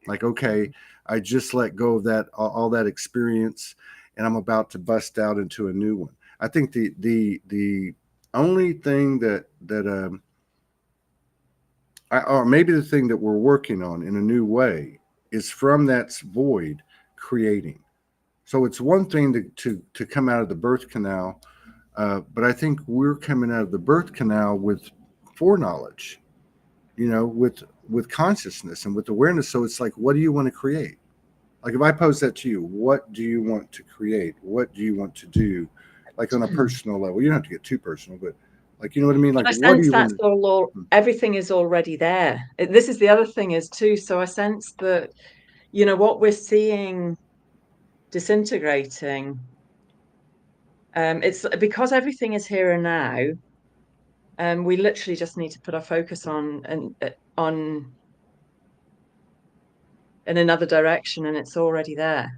Like, okay, I just let go of that all that experience, and I'm about to bust out into a new one. I think the only thing or maybe the thing that we're working on in a new way is from that void creating. So it's one thing to come out of the birth canal, but I think we're coming out of the birth canal with foreknowledge, with consciousness and with awareness. So it's like, what do you want to create? Like if I pose that to you, what do you want to create? What do you want to do? Like on a personal level, you don't have to get too personal, but like, you know what I mean? but Like, I what do sense you that's want all to? everything is already there. This is the other thing is too. So I sense that, what we're seeing disintegrating, it's because everything is here and now. We literally just need to put our focus on in another direction, and it's already there.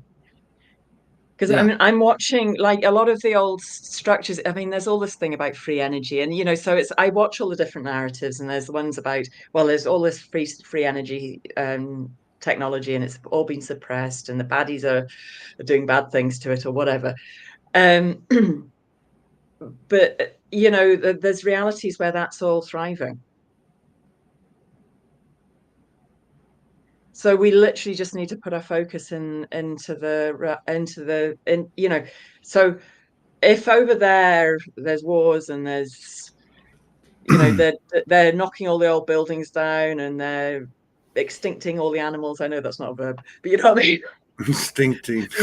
Because I Yeah, mean, I'm watching like a lot of the old structures. I mean, there's all this thing about free energy, and so I watch all the different narratives, and there's the ones about, well, there's all this free energy technology, and it's all been suppressed, and the baddies are doing bad things to it or whatever. Um, but there's realities where that's all thriving. So we literally just need to put our focus into the. So if over there's wars and there's they're knocking all the old buildings down and they're extincting all the animals. I know that's not a verb, but you know what I mean. instinctive.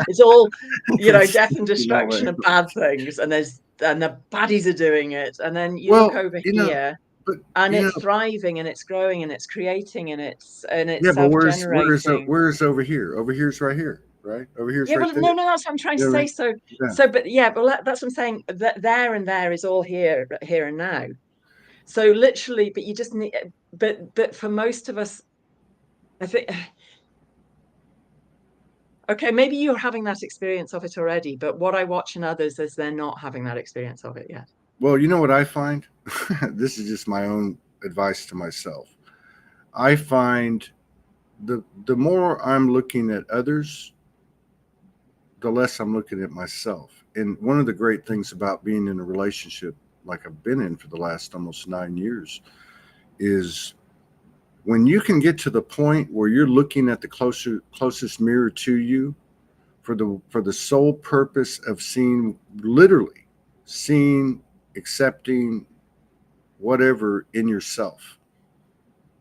It's all death and In that way. destruction and bad things, and the baddies are doing it, and then you look Well, over here but and you know, it's thriving and it's growing and it's creating and it's yeah, but self-generating. where's over here? Over here's right here, right? Over here's Yeah, right but there. no, that's what I'm trying to You know what I say. mean? So, Yeah. but yeah, but that's what I'm saying. That there and there is all here and now. So literally, but you just need. But for most of us, I think. Okay, maybe you're having that experience of it already, but what I watch in others is they're not having that experience of it yet. Well, you know what I find? This is just my own advice to myself. I find the more I'm looking at others, the less I'm looking at myself. And one of the great things about being in a relationship like I've been in for the last almost 9 years is when you can get to the point where you're looking at the closest mirror to you for the sole purpose of literally seeing, accepting whatever in yourself,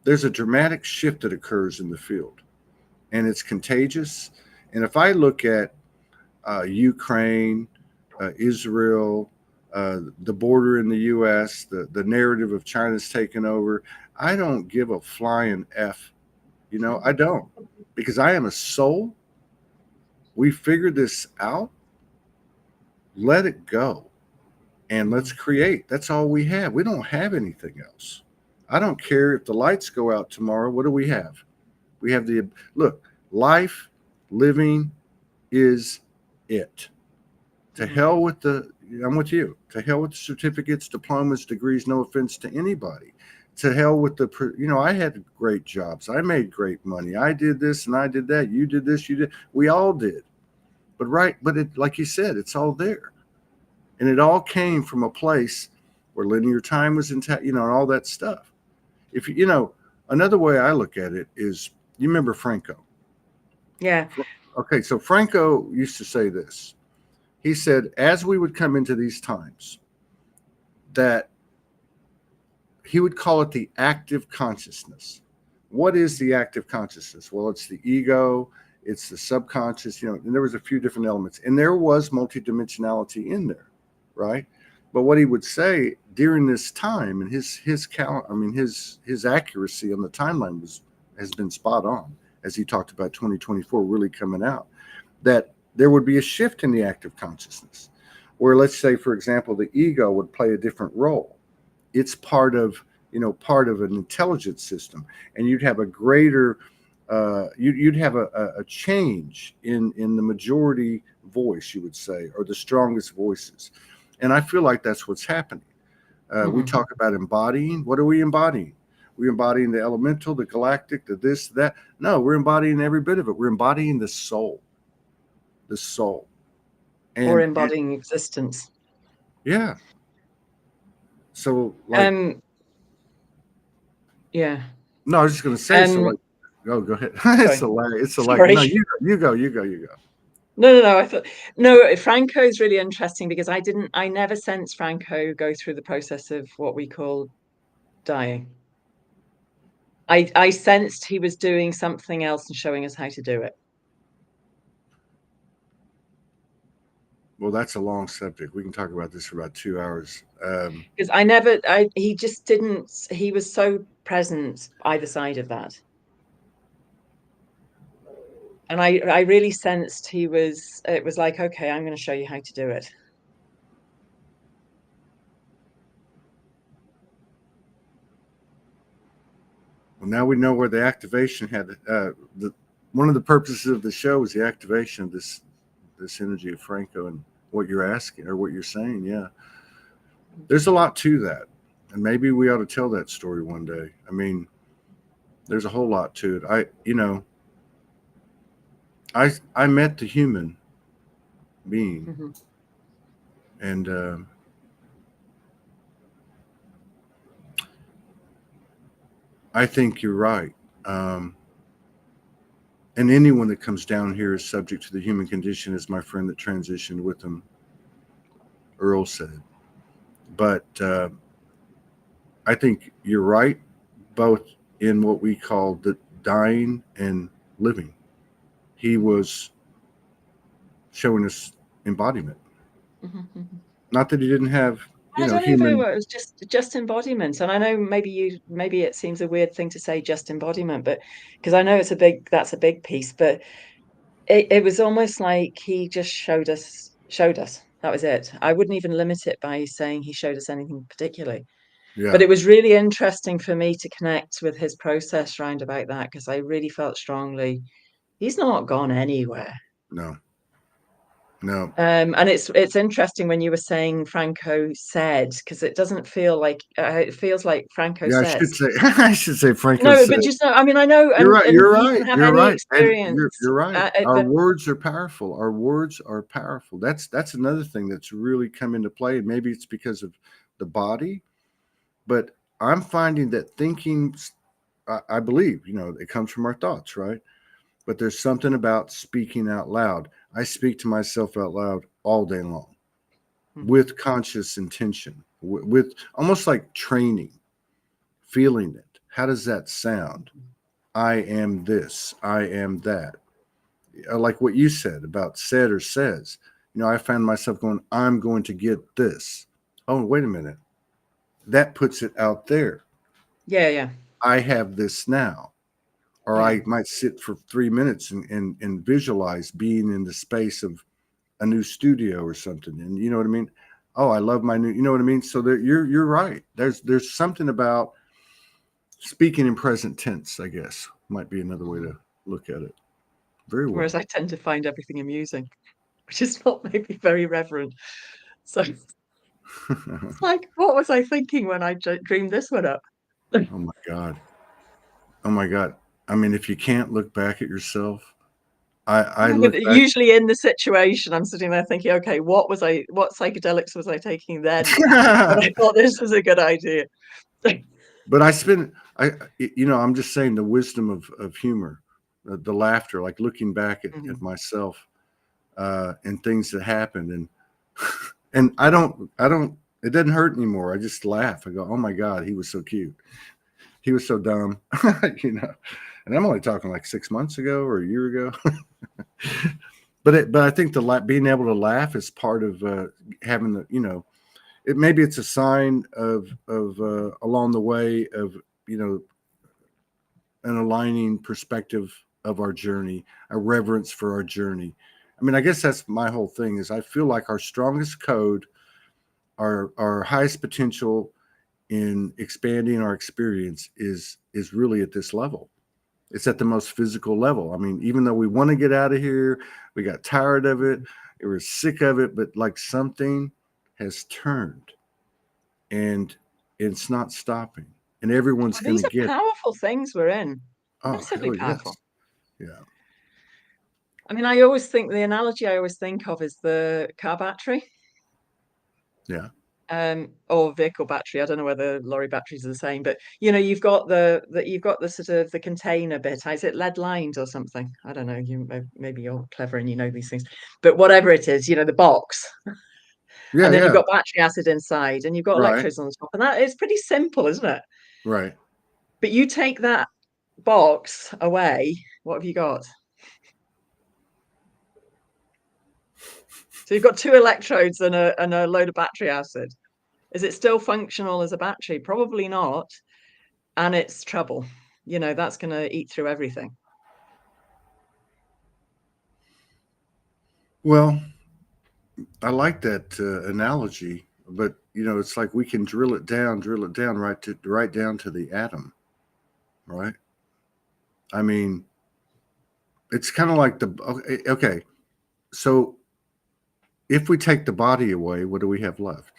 there's a dramatic shift that occurs in the field, and it's contagious. And if I look at Ukraine, Israel, the border in the U.S., the narrative of China's taken over, I don't give a flying F. I don't, because I am a soul. We figured this out. Let it go and let's create. That's all we have. We don't have anything else. I don't care if the lights go out tomorrow. What do we have? We have the look, life, living is it. To Mhm. hell with I'm with you. To hell with the certificates, diplomas, degrees, no offense to anybody. To hell with I had great jobs. I made great money. I did this and I did that. You did this, you did. We all did. But it, like you said, it's all there. And it all came from a place where linear time was intact, and all that stuff. if you know, another way I look at it is, you remember Franco? Yeah. Okay, so Franco used to say this. He said, as we would come into these times, that he would call it the active consciousness. What is the active consciousness? Well, it's the ego, it's the subconscious, and there was a few different elements, and there was multidimensionality in there, right? But what he would say during this time, and his accuracy on the timeline has been spot on, as he talked about 2024 really coming out, that there would be a shift in the active consciousness, where, let's say, for example, the ego would play a different role. It's part of an intelligence system, and you'd have a greater you'd have a change in the majority voice, you would say, or the strongest voices. And I feel like that's what's happening. We talk about embodying. What are we embodying? We're embodying the elemental, the galactic, the this, that. No, we're embodying every bit of it. We're embodying the soul. The soul. Or embodying existence. Yeah. So, like, yeah. No, I was just going to say, so like, go ahead. It's hilarious. It's Sorry. hilarious. No, you go. No. I thought, no, Franco is really interesting because I never sensed Franco go through the process of what we call dying. I sensed he was doing something else and showing us how to do it. Well, that's a long subject. We can talk about this for about 2 hours. Because he just didn't, he was so present either side of that. And I really sensed it was like, okay, I'm going to show you how to do it. Well, now we know where the activation had one of the purposes of the show was the activation of this energy of Franco, and what you're asking or what you're saying. Yeah, there's a lot to that, and maybe we ought to tell that story one day. I mean, there's a whole lot to it. I met the human being, and I think you're right. And anyone that comes down here is subject to the human condition, as my friend that transitioned with him, Earl, said. But I think you're right, both in what we call the dying and living. He was showing us embodiment. Not that he didn't have, I don't know if it was just embodiment. And I know maybe it seems a weird thing to say, just embodiment, but because I know that's a big piece, but it was almost like he just showed us. That was it. I wouldn't even limit it by saying he showed us anything particularly. Yeah. But it was really interesting for me to connect with his process round about that, because I really felt strongly he's not gone anywhere. No. And it's interesting when you were saying Franco said, because it doesn't feel like it feels like Franco says. I should say Franco no, said. But just I mean, I know, you're right. You're right. Have You're any right. Experience, you're right. Our words are powerful. Our words are powerful. That's another thing that's really come into play, and maybe it's because of the body, but I'm finding that thinking, I believe, it comes from our thoughts, right? But there's something about speaking out loud. I speak to myself out loud all day long with conscious intention, with almost like training, feeling it. How does that sound? I am this, I am that. Like what you said about said or says. I found myself going, I'm going to get this. Oh, wait a minute. That puts it out there. Yeah. I have this now. Or I might sit for 3 minutes and visualize being in the space of a new studio or something. And you know what I mean? Oh, I love my new, you know what I mean? So you're right. There's something about speaking in present tense, I guess, might be another way to look at it. Very well. Whereas I tend to find everything amusing, which is not maybe very reverent. So it's like, what was I thinking when I dreamed this one up? Oh my God. I mean, if you can't look back at yourself, I look back. Usually in the situation, I'm sitting there thinking, okay, what psychedelics was I taking then? But I thought this was a good idea. But I spend I'm just saying the wisdom of humor, the laughter, like looking back at myself and things that happened, and I don't. It doesn't hurt anymore. I just laugh. I go, oh my God, he was so cute. He was so dumb, And I'm only talking like 6 months ago or a year ago. But I think being able to laugh is part of having maybe it's a sign of along the way of an aligning perspective of our journey, a reverence for our journey. I mean, I guess that's my whole thing is I feel like our strongest code, our highest potential in expanding our experience is really at this level. It's at the most physical level. I mean, even though we want to get out of here, we got tired of it, we were sick of it, but like something has turned and it's not stopping. And everyone's Well, going these to are get, powerful things we're in. oh, Massively hell powerful. yes. Yeah. I mean, I always think the analogy I always think of is the car battery. Yeah. Or vehicle battery. I don't know whether lorry batteries are the same, but you've got the sort of the container bit. Is it lead lined or something? I don't know. Maybe you're clever and you know these things, but whatever it is, the box, Yeah. and then you've Yeah. got battery acid inside, and you've got Right. electrodes on the top, and that is pretty simple, isn't it? Right. But you take that box away, what have you got? So you've got two electrodes and a load of battery acid. Is it still functional as a battery? Probably not. And it's trouble. That's going to eat through everything. Well, I like that analogy, but it's like we can drill it down right down to the atom, right? I mean, it's kind of like okay. So if we take the body away, what do we have left?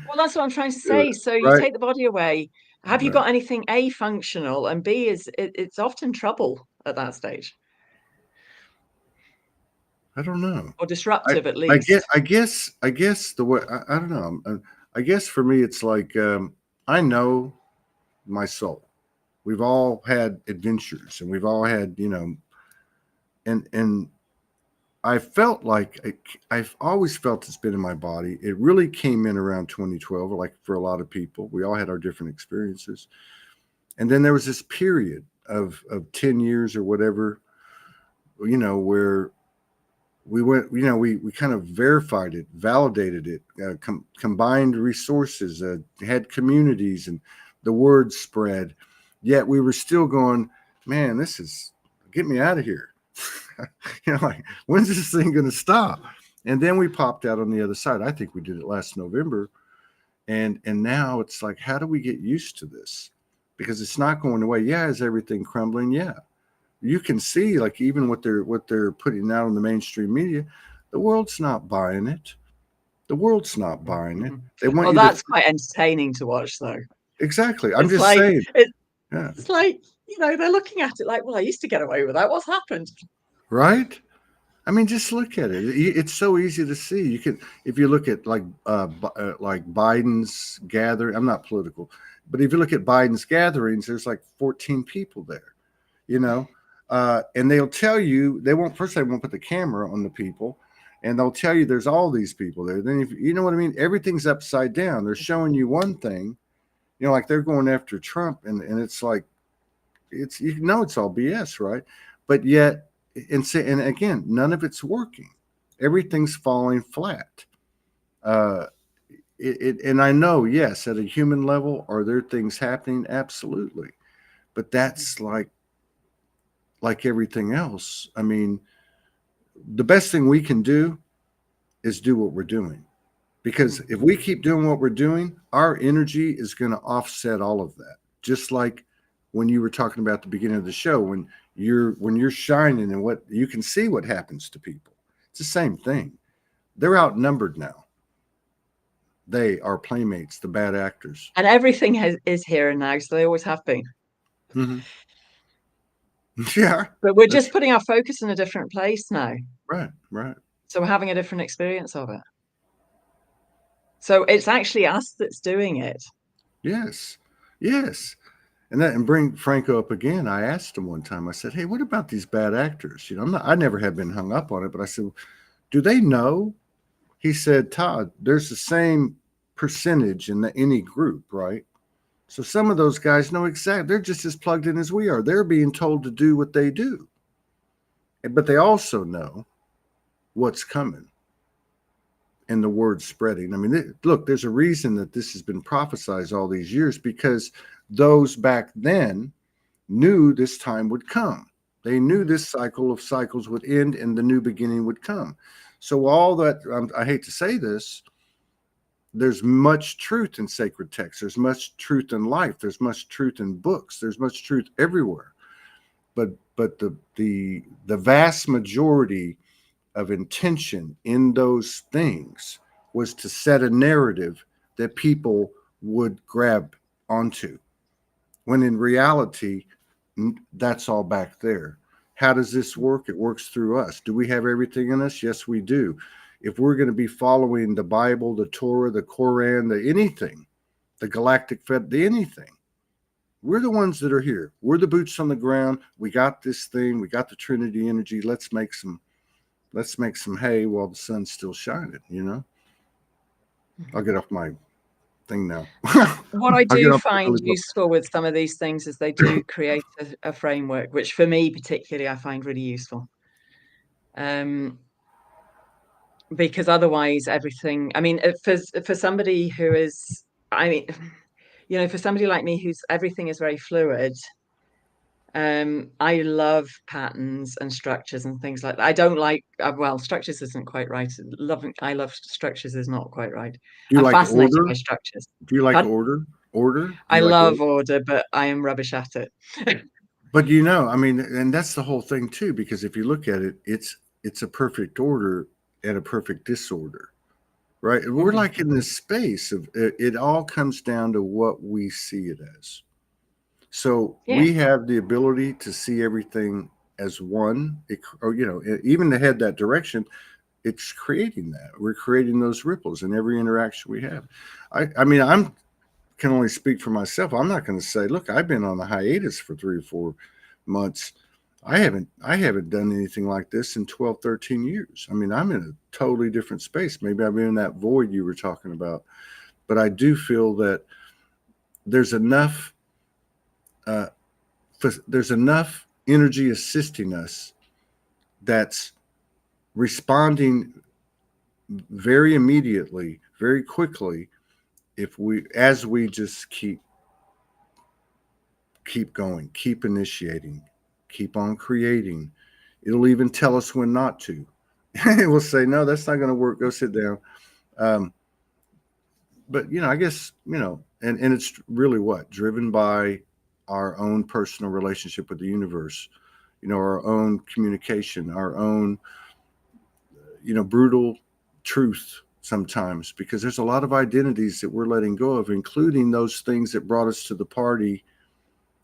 Well, that's what I'm trying to say. So you Right. take the body away. Have you Right. got anything A, functional, and B, it's often trouble at that stage, I don't know. or I disruptive at I guess least. the way I don't know. I guess for me, it's like I know my soul. We've all had adventures, and we've all had and I felt like I've always felt it's been in my body. It really came in around 2012, like for a lot of people. We all had our different experiences. And then there was this period of 10 years or whatever, where we went, we kind of verified it, validated it, combined resources, had communities, and the word spread. Yet we were still going, man, this is, get me out of here. Like, when's this thing going to stop? And then we popped out on the other side. I think we did it last November. And now it's like, how do we get used to this? Because it's not going away. Yeah, is everything crumbling? Yeah. You can see, like, even what they're putting out on the mainstream media, the world's not buying it. The world's not buying it. They want Well, you to that's quite entertaining to watch, though. exactly. I'm It's just like saying. it's Yeah. it's like they're looking at it like, well, I used to get away with that. What's happened? Right. I mean, just look at it. It's so easy to see. You can, if you look at like Biden's gathering. I'm not political, but if you look at Biden's gatherings, there's like 14 people there. You know, and they'll tell you they won't. First, they won't put the camera on the people, and they'll tell you there's all these people there. Then, if you know what I mean, everything's upside down. They're showing you one thing, like they're going after Trump, and it's like it's it's all BS, right? But yet and again, none of it's working. Everything's falling flat. Uh, and I know, yes, at a human level, are there things happening? Absolutely, but that's like everything else. I mean, the best thing we can do is do what we're doing, because if we keep doing what we're doing, our energy is going to offset all of that. Just like when you were talking about the beginning of the show, when you're shining and what you can see what happens to people. It's the same thing. They're outnumbered now. They are playmates, the bad actors. And everything is here and now, so they always have been. Mm-hmm. Yeah, But we're that's just putting our focus in a different place now. right. Right. So we're having a different experience of it. So it's actually us that's doing it. Yes. Yes. And bring Franco up again. I asked him one time, I said, hey, what about these bad actors? I never have been hung up on it, but I said, do they know? He said, Todd, there's the same percentage in any group, right? So some of those guys know exactly, they're just as plugged in as we are. They're being told to do what they do. But they also know what's coming and the word spreading. I mean, look, there's a reason that this has been prophesized all these years, because those back then knew this time would come. They knew this cycle of cycles would end and the new beginning would come. So all that, I hate to say this, there's much truth in sacred texts. There's much truth in life. There's much truth in books. There's much truth everywhere. But the vast majority of intention in those things was to set a narrative that people would grab onto, when in reality, that's all back there. How does this work? It works through us. Do we have everything in us? Yes, we do. If we're going to be following the Bible, the Torah, the Koran, the anything, the Galactic Fed, the anything, we're the ones that are here. We're the boots on the ground. We got this thing. We got the Trinity energy. Let's make some hay while the sun's still shining. I'll get off my thing now. What I I'll get do off find the useful with some of these things is they do create a framework, which for me particularly I find really useful. Because otherwise everything, I mean, for somebody who is, I mean, for somebody like me who's everything is very fluid, I love patterns and structures and things like that. I don't like, well, structures isn't quite right. I love structures is not quite right. Do you I'm like fascinated order? by structures. Do you like But order? Order? Do I you like order? love order, but I am rubbish at it. But I mean, and that's the whole thing too, because if you look at it, it's a perfect order and a perfect disorder, right? We're Mhm. like in this space of it all comes down to what we see it as. So Yeah. we have the ability to see everything as one, or even to head that direction. It's creating that. We're creating those ripples in every interaction we have. I mean, I'm can only speak for myself. I'm not going to say, look, I've been on a hiatus for 3 or 4 months. I haven't done anything like this in 12, 13 years. I mean, I'm in a totally different space. Maybe I'm in that void you were talking about, but I do feel that there's enough uh, there's enough energy assisting us that's responding very immediately, very quickly, if we as we just keep going, keep initiating, keep on creating. It'll even tell us when not to. It will say, no, that's not going to work. Go sit down. Um, but I guess and it's really what driven by our own personal relationship with the universe. Our own communication, our own brutal truth sometimes, because there's a lot of identities that we're letting go of, including those things that brought us to the party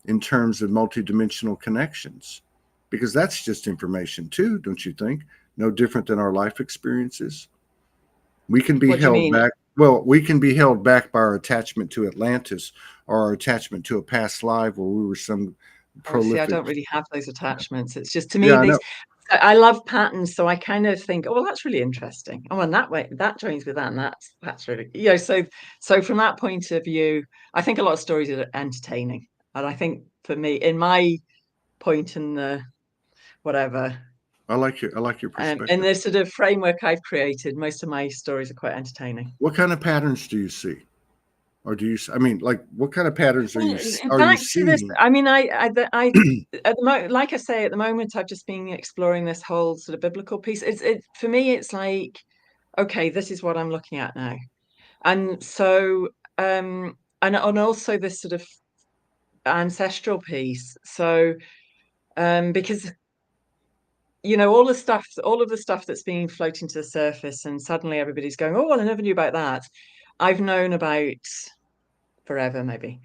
in terms of multidimensional connections, because that's just information too, don't you think? No different than our life experiences. We can be What do you held mean? back. Well, we can be held back by our attachment to Atlantis, or our attachment to a past life where we were some Oh, see, I prolific. don't really have those attachments. It's just to me Yeah, I know. these. I love patterns, so I kind of think, oh, well, that's really interesting. Oh, and that way that joins with that, and that's really So from that point of view, I think a lot of stories are entertaining, and I think for me, in my point in the whatever, I like your in perspective. the sort of framework I've created, most of my stories are quite entertaining. What kind of patterns do you see? Or do you, I mean, like, what kind of patterns are Well, you back to this, seeing? I mean, at the like I say, at the moment, I've just been exploring this whole sort of biblical piece. It for me, it's like, okay, this is what I'm looking at now, and so, and also this sort of ancestral piece. So, because all of the stuff that's been floating to the surface, and suddenly everybody's going, oh, well, I never knew about that. I've known about forever, maybe.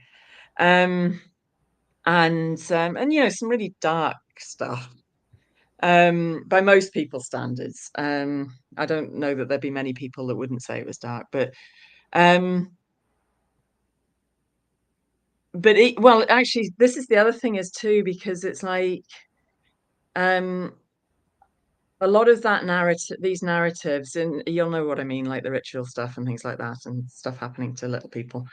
Um, and some really dark stuff by most people's standards. I don't know that there'd be many people that wouldn't say it was dark, but um but well, actually, this is the other thing is too, because it's like a lot of that narrative, these narratives, and you'll know what I mean, like the ritual stuff and things like that, and stuff happening to little people.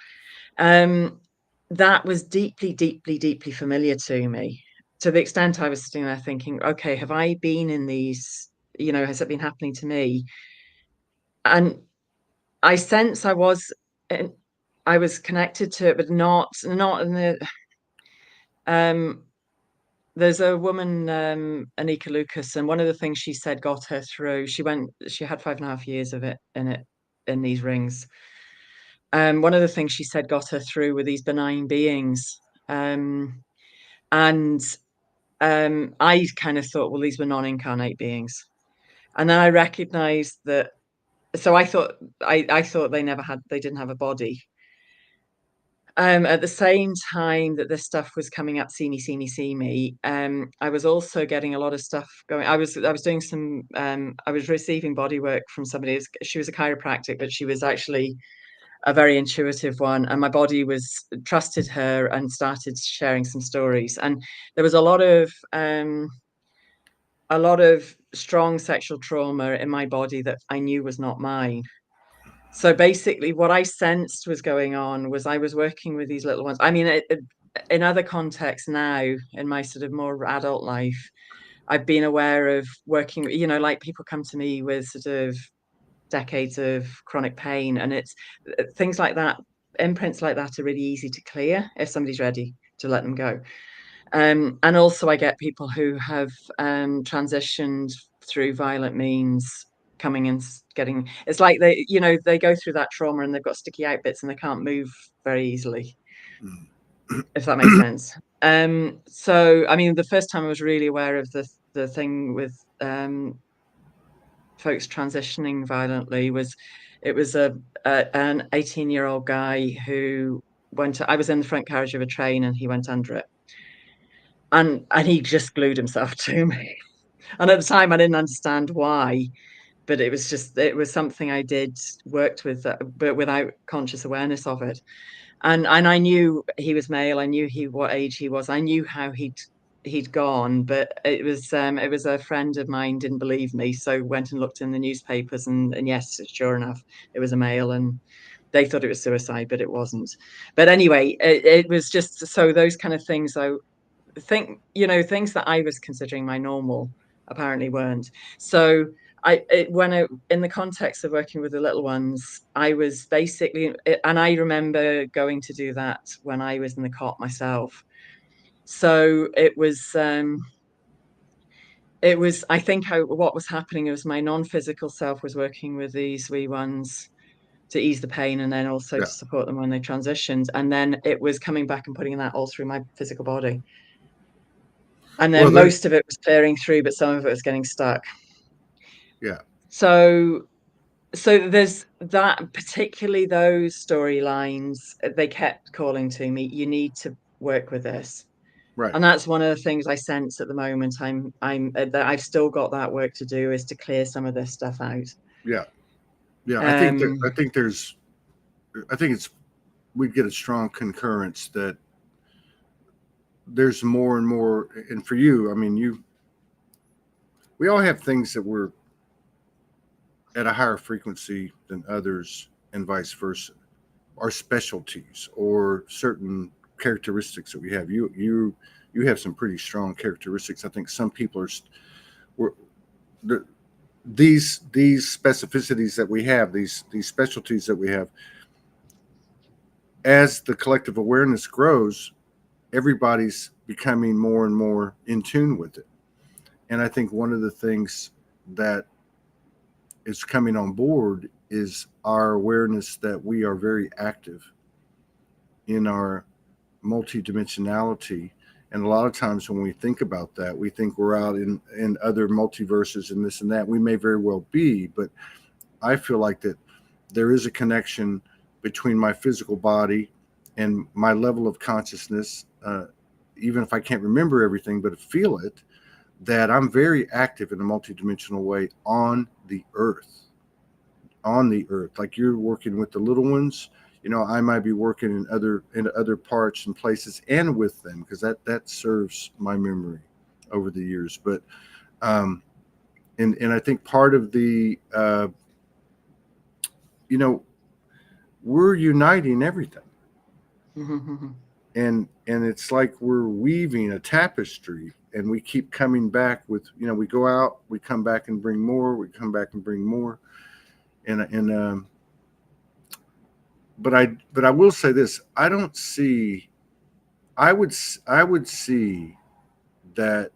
That was deeply, deeply, deeply familiar to me, to the extent I was sitting there thinking, okay, have I been in these? Has it been happening to me? And I sense I was connected to it, but not in the. There's a woman, Anika Lucas, and one of the things she said got her through. She had 5.5 years of it in these rings. One of the things she said got her through were these benign beings. And I kind of thought, well, these were non-incarnate beings. And then I recognized that. So I thought they didn't have a body. At the same time that this stuff was coming up, see me, see me, see me, I was also getting a lot of stuff going. I was doing some, I was receiving body work from somebody. She was a chiropractic, but she was actually a very intuitive one, and my body was trusted her and started sharing some stories. And there was a lot of strong sexual trauma in my body that I knew was not mine. So basically, what I sensed was going on was I was working with these little ones. I mean, in other contexts now, in my sort of more adult life, I've been aware of working, like people come to me with sort of decades of chronic pain, and it's things like that, imprints like that are really easy to clear if somebody's ready to let them go. And also I get people who have transitioned through violent means coming and getting, it's like they go through that trauma and they've got sticky out bits and they can't move very easily, if that makes sense. So I mean, the first time I was really aware of the thing with folks transitioning violently was an 18-year-old guy who I was in the front carriage of a train and he went under it, and he just glued himself to me. And at the time I didn't understand why, but it was something I worked with, but without conscious awareness of it. And I knew he was male. I knew what age he was. I knew how he'd gone, but it was a friend of mine didn't believe me, so went and looked in the newspapers, and yes, sure enough, it was a male, and they thought it was suicide, but it wasn't. But anyway, it was just, so those kind of things. I think, things that I was considering my normal apparently weren't. So in the context of working with the little ones, I was basically, and I remember going to do that when I was in the cot myself. So I think what was happening was my non-physical self was working with these wee ones to ease the pain, and then also to Yeah. support them when they transitioned. And then it was coming back and putting that all through my physical body. And Well, then most of it was clearing through, but some of it was getting stuck. yeah. So there's that, particularly those storylines, they kept calling to me, you need to work with this. Right. And that's one of the things I sense at the moment. That I've still got that work to do, is to clear some of this stuff out. Yeah. Yeah. Um, I think we get a strong concurrence that there's more and more. And for you, I mean, we all have things that we're at a higher frequency than others, and vice versa. Our specialties or certain characteristics that we have. You have some pretty strong characteristics. I think some people we're, these specificities that we have, these specialties that we have, as the collective awareness grows, everybody's becoming more and more in tune with it. And I think one of the things that is coming on board is our awareness that we are very active in our multidimensionality. And a lot of times when we think about that, we think we're out in other multiverses and this and that. We may very well be, but I feel like that there is a connection between my physical body and my level of consciousness, even if I can't remember everything, but feel it, that I'm very active in a multidimensional way on the earth. On the earth, like you're working with the little ones. I might be working in other parts and places and with them, because that serves my memory over the years. But um, and I think part of the you know we're uniting everything, Mm-hmm. and it's like we're weaving a tapestry, and we keep coming back with, we go out, we come back and bring more, we come back and bring more, and but I will say this: I don't see. I would see that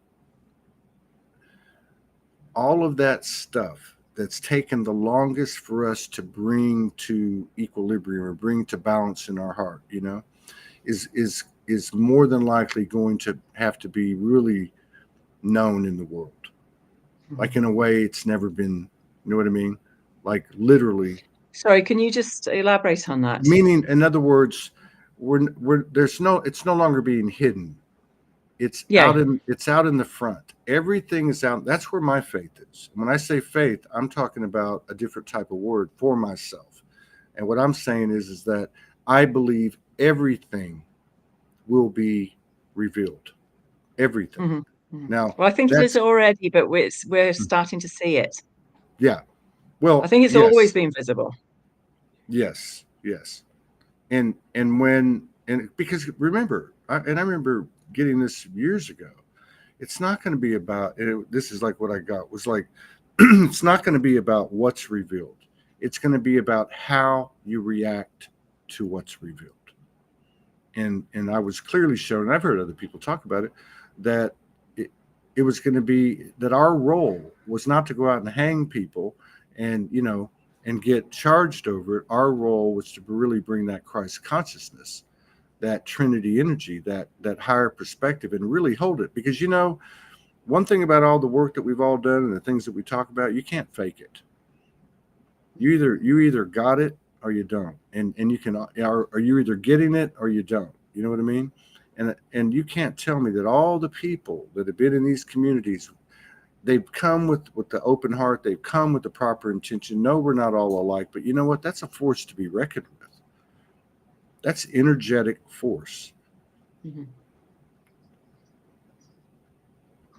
all of that stuff that's taken the longest for us to bring to equilibrium or bring to balance in our heart, is more than likely going to have to be really known in the world, like in a way it's never been. You know what I mean? Like literally, Sorry, can you just elaborate on that? meaning, in other words, we're it's no longer being hidden. Yeah. It's out in the front. Everything is out. That's where my faith is. When I say faith, I'm talking about a different type of word for myself. And what I'm saying is that I believe everything will be revealed. Everything. Mm-hmm. Mm-hmm. Now, Well, I think it is that's already, but we're starting to see it. yeah. I Well, think it's always yes. been visible. Yes. Yes. And when, and because remember, I remember getting this years ago. It's not going to be about this is like what I got was like it's not going to be about what's revealed. It's going to be about how you react to what's revealed. And I was clearly shown, and I've heard other people talk about it, that it was going to be that our role was not to go out and hang people and and get charged over it. Our role was to really bring that Christ consciousness, that Trinity energy, that higher perspective, and really hold it. Because one thing about all the work that we've all done and the things that we talk about, you can't fake it. You either got it or you don't, and you can, or you either getting it or you don't. You know what I mean? And you can't tell me that all the people that have been in these communities, they've come with the open heart, they've come with the proper intention. No, we're not all alike, but you know what? That's a force to be reckoned with. That's energetic force. Mm-hmm.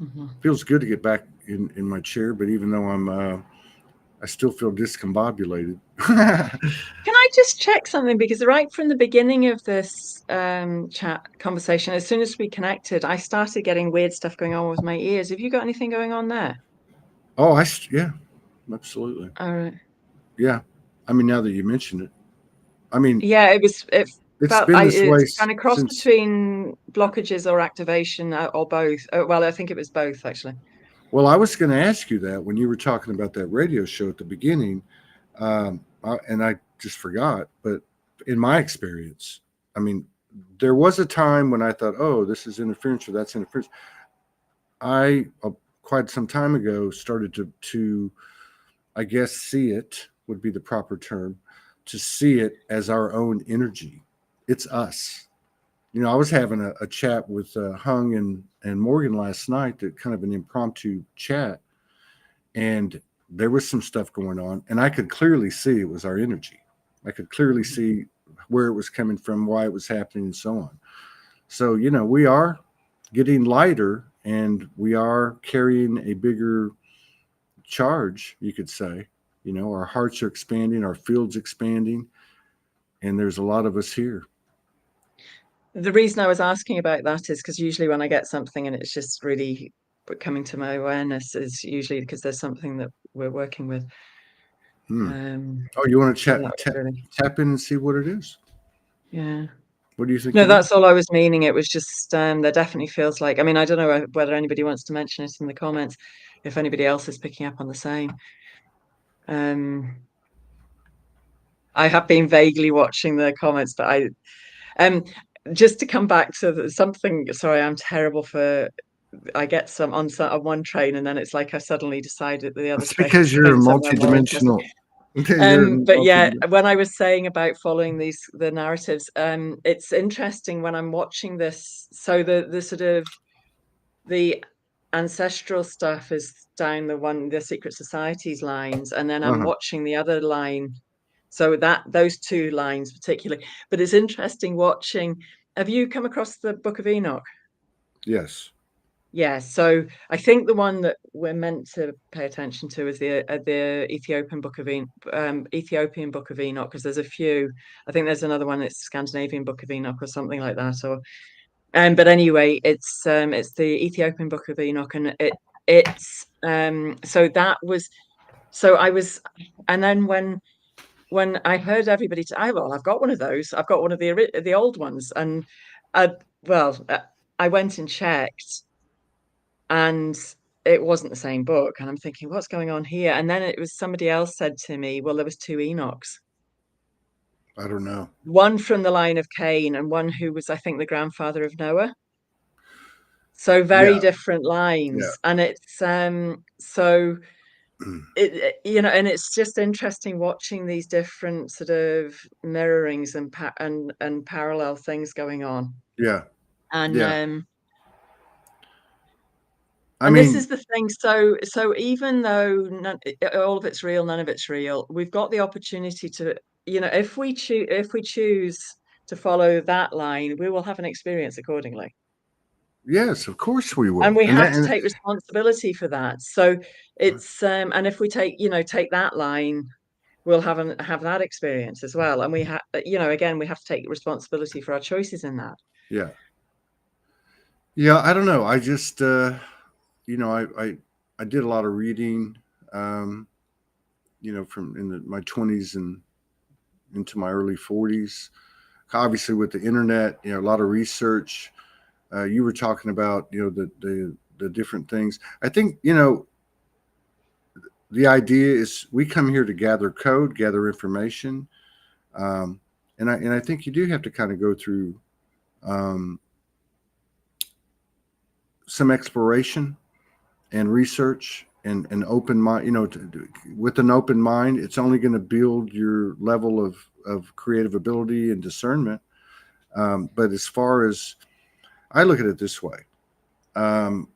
Mm-hmm. Feels good to get back in my chair, but even though I still feel discombobulated. Can I just check something? Because right from the beginning of this chat conversation, as soon as we connected, I started getting weird stuff going on with my ears. Have you got anything going on there? Oh, yeah, absolutely. All right. Yeah. I mean, now that you mention it, I mean, Yeah, it it's felt been this way it's kind of cross since. between blockages or activation or both. Well, I think it was both actually. Well, I was going to ask you that when you were talking about that radio show at the beginning, and I just forgot. But in my experience, I mean, there was a time when I thought, "Oh, this is interference or that's interference." I quite some time ago started to I guess see it would be the proper term, to see it as our own energy. It's us. I was having a chat with Hung and Morgan last night, that kind of an impromptu chat, and there was some stuff going on, and I could clearly see it was our energy. I could clearly see where it was coming from, why it was happening, and so on. So, we are getting lighter, and we are carrying a bigger charge, you could say. Our hearts are expanding, our field's expanding, and there's a lot of us here. The reason I was asking about that is because usually when I get something and it's just really coming to my awareness is usually because there's something that we're working with. Hmm. Um, Oh, you want to so that was really, tap in and see what it is? yeah. What do you think No, it is? that's all I was meaning. It was just there definitely feels like. I mean, I don't know whether anybody wants to mention it in the comments, if anybody else is picking up on the same. Um, I have been vaguely watching the comments, but um just to come back to something. Sorry, I'm terrible for. I get on one train and then it's like I suddenly decided that the other It's train because is you're going somewhere more interesting. multidimensional. You're But yeah, multidimensional. when I was saying about following the narratives, it's interesting when I'm watching this. So the sort of the ancestral stuff is down the secret societies lines, and then I'm Uh-huh. watching the other line So those two lines particularly. But it's interesting watching. Have you come across the Book of Enoch? Yes. Yeah, so I think the one that we're meant to pay attention to is the Ethiopian Book of Ethiopian Book of Enoch, because there's a few. I think there's another one that's Scandinavian Book of Enoch or something like that. Or but anyway, it's the Ethiopian Book of Enoch, and it's so that was so I was, and then when I heard everybody say, well, I've got one of those. I've got one of the old ones, and I well, I went and checked, and it wasn't the same book. And I'm thinking, what's going on here? And then it was somebody else said to me, well, there was two Enochs, I don't know. one from the line of Cain and one who was, I think, the grandfather of Noah. So very Yeah. different Yeah. lines. And it's so it and it's just interesting watching these different sort of mirrorings and parallel things going on. Yeah. And Yeah. I and this is mean, the thing. So even though all of it's real, none of it's real, we've got the opportunity to, if we choose to follow that line, we will have an experience accordingly. yes, of course we And will. we And have that, to take responsibility for that. So it's and if we take that line, we'll have that experience as well. And we have, again, we have to take responsibility for our choices in that. yeah. Yeah, I don't know. I just I did a lot of reading um, from my 20s and into my early 40s. Obviously with the internet, a lot of research. You were talking about, the different things. I think, the idea is we come here to gather code, gather information, um, and I think you do have to kind of go through um, some exploration and research and an open mind. With an open mind, it's only going to build your level of creative ability and discernment. But as far as I look at it this way, um,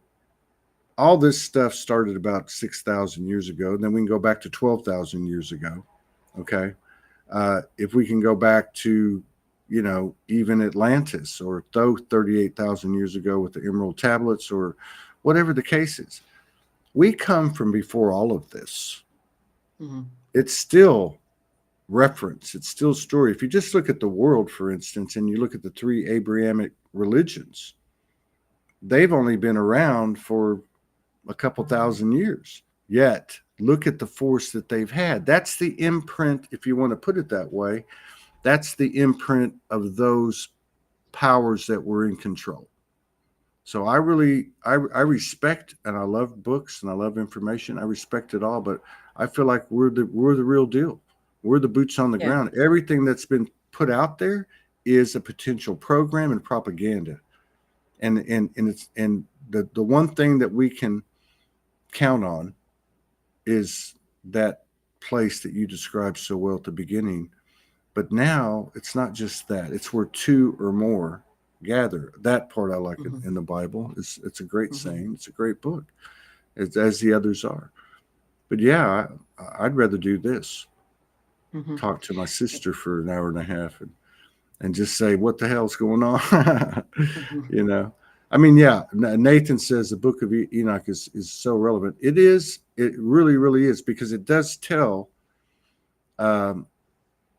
all this stuff started about 6,000 years ago. And then we can go back to 12,000 years ago. Okay. If we can go back to, even Atlantis, or 38,000 years ago with the Emerald Tablets, or whatever the case is, we come from before all of this. Mm-hmm. It's still reference, it's still story. If you just look at the world, for instance, and you look at the three Abrahamic religions, they've only been around for a couple thousand years. Yet, look at the force that they've had. That's the imprint, if you want to put it that way. That's the imprint of those powers that were in control. So I really, I respect, and I love books and I love information. I respect it all, but I feel like we're the real deal. We're the boots on the Yeah. ground. Everything that's been put out there is a potential program and propaganda. And the one thing that we can count on is that place that you described so well at the beginning. But now it's not just that; it's where two or more gather. That part I like Mm-hmm. in the Bible. It's a great Mm-hmm. saying. It's a great book, as the others are. But yeah, I'd rather do this. Mm-hmm. Talk to my sister for an hour and a half and just say, what the hell's going on? Mm-hmm. you know, I mean, yeah, Nathan says the book of Enoch is so relevant. It is. It really, really is, because it does tell um,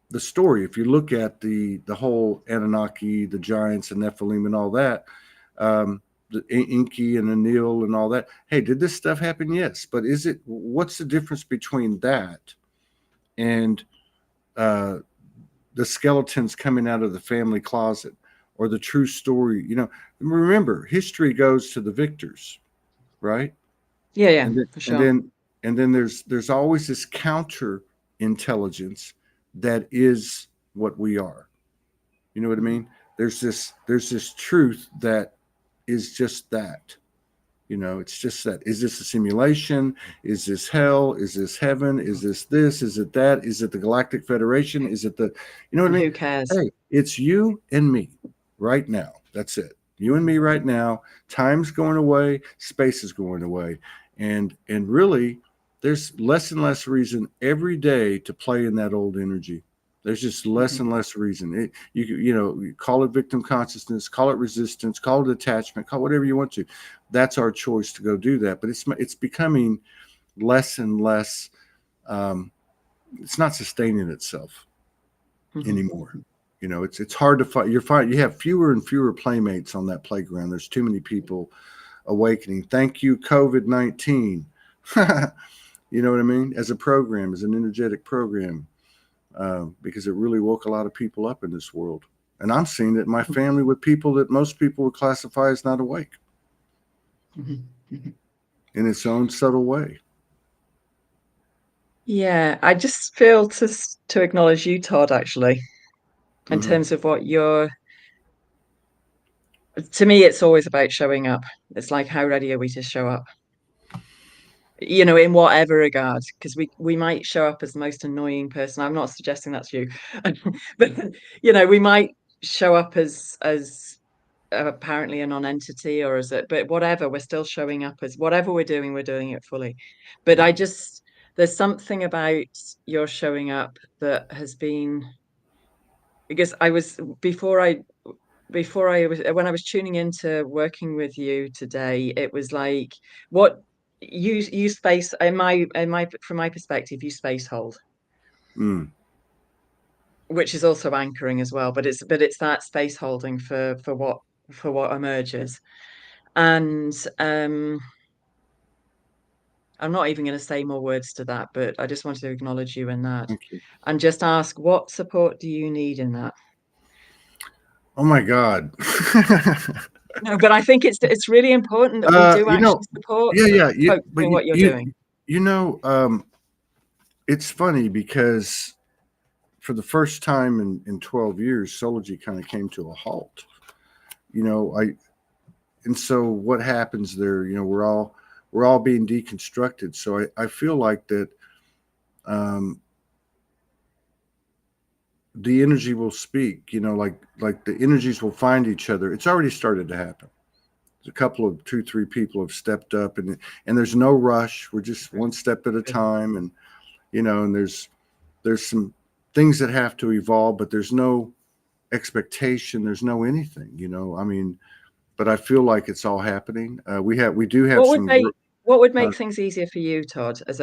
the story. If you look at the whole Anunnaki, the giants and Nephilim and all that, the Inky and Anil and all that. Hey, did this stuff happen? Yes. But what's the difference between that and uh, the skeletons coming out of the family closet, or the true story? Remember, history goes to the victors, right? Yeah, And then, for and sure. then, and then there's always this counter intelligence that is what we are. You know what I Mm-hmm. mean? There's this truth that is just that. It's just that. Is this a simulation? Is this hell? Is this heaven? Is this this? Is it that? Is it the Galactic Federation? Is it the, you know what And I mean? who cares? Hey, it's you and me right now. That's it. You and Mm-hmm. me right now. Time's going away. Space is going away. And really, there's less and less reason every day to play in that old energy. There's just less and less reason. You call it victim consciousness, call it resistance, call it attachment, call it whatever you want to. That's our choice to go do that. But it's becoming less and less. It's not sustaining itself anymore. It's hard to find. You have fewer and fewer playmates on that playground. There's too many people awakening. Thank you, COVID-19. You know what I mean? As a program, as an energetic program, because it really woke a lot of people up in this world. And I'm seeing it in my family with people that most people would classify as not awake in its own subtle way. Yeah, I just feel to acknowledge you, Todd, actually, in terms of what you're. To me, it's always about showing up. It's like, how ready are we to show up? In whatever regard, because we might show up as the most annoying person. I'm not suggesting that's you, but we might show up as apparently a non-entity, or but whatever, we're still showing up as whatever we're doing it fully. But there's something about your showing up that has been, because when I was tuning into working with you today, it was like, what you space in my from my perspective, you space hold, which is also anchoring as well, but it's that space holding for what emerges. And I'm not even going to say more words to that, but I just wanted to acknowledge you in that. Thank you. And just ask, what support do you need in that? Oh my God. No, but I think it's really important that we do actually support yeah. folks But for what you're doing. It's funny because for the first time in 12 years, Sology kind of came to a halt. And so what happens there, we're all being deconstructed. So I feel like that the energy will speak, like the energies will find each other. It's already started to happen. A couple of 2-3 people have stepped up, and there's no rush. We're just one step at a time, and and there's some things that have to evolve, but there's no expectation. There's no anything. I mean, but I feel like it's all happening. We do have What would some. make things easier for you, Todd, as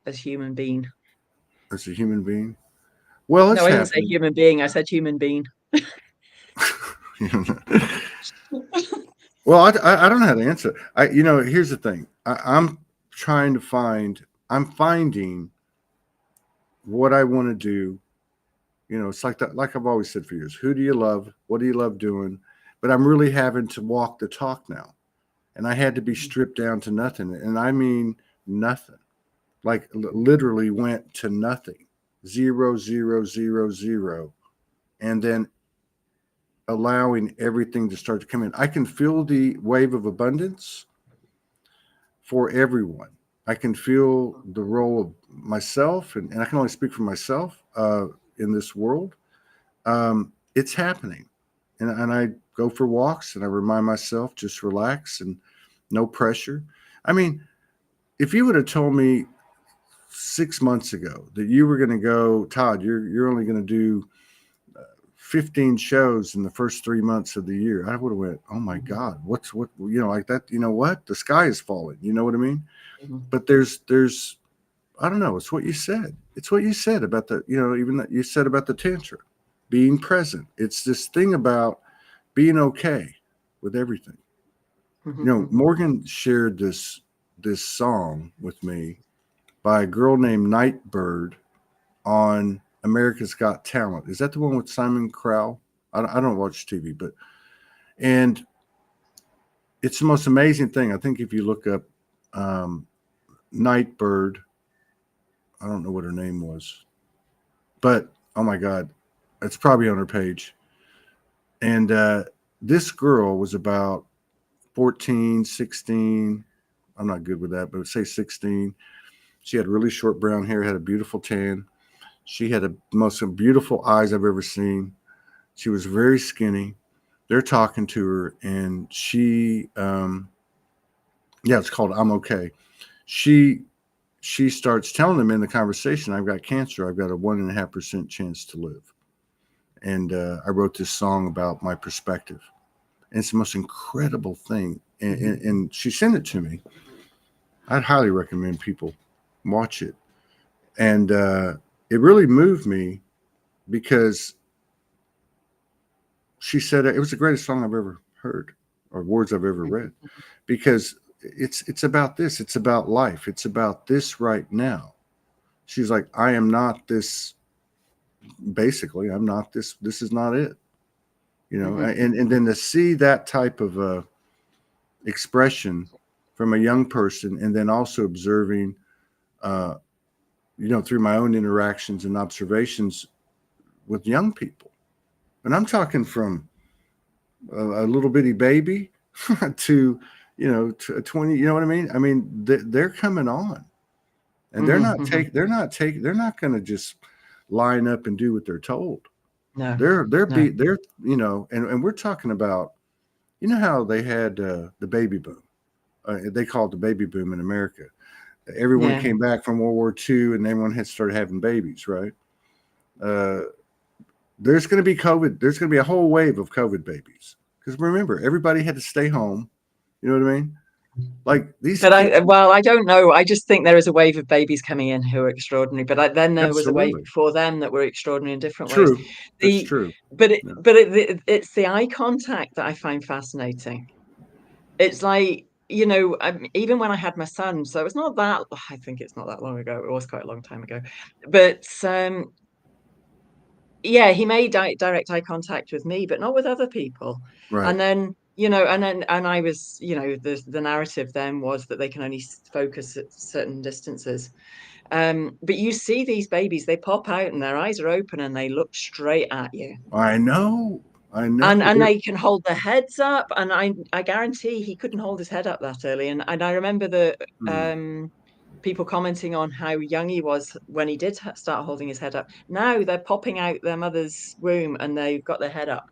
human being? As a human being, well, No, it's I didn't say happening. human being. I said human being. Well, I don't know how to answer. Here's the thing. I'm finding what I want to do. It's like that. Like I've always said for years. Who do you love? What do you love doing? But I'm really having to walk the talk now, and I had to be stripped down to nothing, and I mean nothing. Like literally went to nothing, 0, 0, 0, 0, and then allowing everything to start to come in. I can feel the wave of abundance for everyone. I can feel the role of myself, and I can only speak for myself in this world. It's happening. And I go for walks and I remind myself, just relax and no pressure. I mean, if you would have told me 6 months ago that you were going to go, Todd, you're only going to do 15 shows in the first 3 months of the year, I would have went, oh my God, what, like that, what? The sky is falling. You know what I mean? But there's, I don't know. It's what you said. It's what you said about even that you said about the Tantra, being present. It's this thing about being okay with everything. Morgan shared this song with me by a girl named Nightbird on America's Got Talent. Is that the one with Simon Cowell? I don't watch TV, and it's the most amazing thing. I think if you look up Nightbird, I don't know what her name was, but oh my God, it's probably on her page. And this girl was about 14, 16. I'm not good with that, but say 16. She had really short brown hair, had a beautiful tan. She had the most beautiful eyes I've ever seen. She was very skinny. They're talking to her, and she, it's called I'm Okay. She she starts telling them in the conversation, I've got cancer. I've got a 1.5% chance to live. And I wrote this song about my perspective. And it's the most incredible thing. And she sent it to me. I'd highly recommend people watch it. And it really moved me because she said it was the greatest song I've ever heard or words I've ever read, because it's about this. It's about life. It's about this right now. She's like, I am not this. Basically, I'm not this. This is not it. And then to see that type of expression from a young person, and then also observing, through my own interactions and observations with young people, and I'm talking from a little bitty baby to to a 20. You know what I mean? I mean, they're coming on, and they're not going to just line up and do what they're told. No, They're and we're talking about, how they had the baby boom. They called it the baby boom in America. Everyone came back from World War II, and everyone had started having babies, right? There's going to be COVID. There's going to be a whole wave of COVID babies, because remember, everybody had to stay home. You know what I mean? Like these. But I don't know. I just think there is a wave of babies coming in who are extraordinary. But then there was a wave Absolutely. before them that were extraordinary in different ways. True. That's true. But Yeah. it's the eye contact that I find fascinating. It's like, even when I had my son, so it's not that, I think it's not that long ago. It was quite a long time ago. But yeah, he made direct eye contact with me, but not with other people. Right. And then, and I was, the narrative then was that they can only focus at certain distances. But you see these babies, they pop out and their eyes are open and they look straight at you. I know. And they can hold their heads up, and I guarantee he couldn't hold his head up that early. And I remember the people commenting on how young he was when he did start holding his head up. Now they're popping out their mother's womb and they've got their head up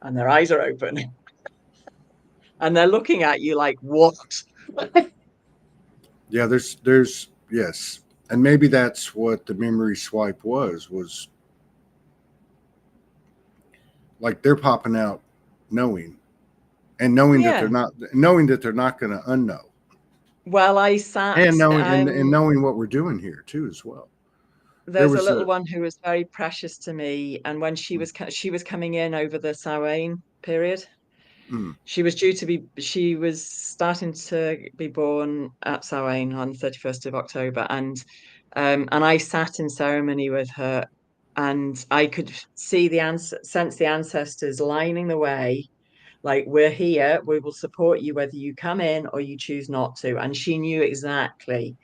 and their eyes are open and they're looking at you like, what? Yeah, there's yes. And maybe that's what the memory swipe was like they're popping out knowing Yeah. that they're not going to unknow. Well, I sat And knowing what we're doing here too as well. There's a little one who was very precious to me, and when she was coming in over the Samhain period, she was starting to be born at Samhain on the 31st of October, and I sat in ceremony with her, and I could see sense the ancestors lining the way, like, we're here, we will support you whether you come in or you choose not to. And she knew exactly.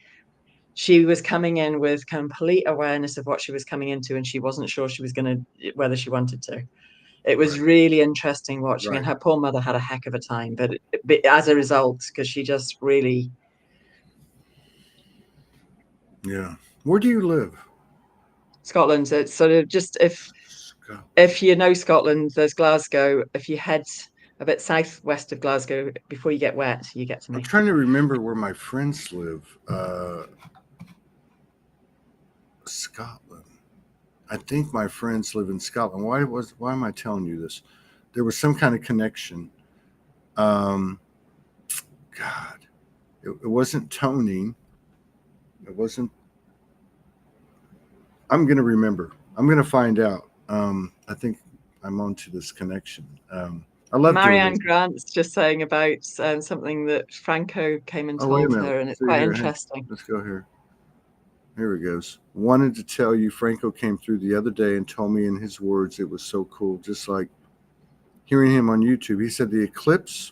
She was coming in with complete awareness of what she was coming into, and she wasn't sure she was going to, whether she wanted to. It was really interesting watching, and her poor mother had a heck of a time, but as a result, because she just really. Yeah. Where do you live? Scotland. It's sort of just if you know Scotland, there's Glasgow. If you head a bit southwest of Glasgow before you get wet, you get to me. I'm trying to remember where my friends live. Scotland. I think my friends live in Scotland. Why am I telling you this? There was some kind of connection. God, it wasn't toning. It wasn't. I'm going to remember. I'm going to find out. I think I'm onto this connection. I love Marianne Grant's just saying about something that Franco came and told her, and it's quite interesting. Let's go here. Here it goes. Wanted to tell you, Franco came through the other day and told me in his words it was so cool, just like hearing him on YouTube. He said the eclipse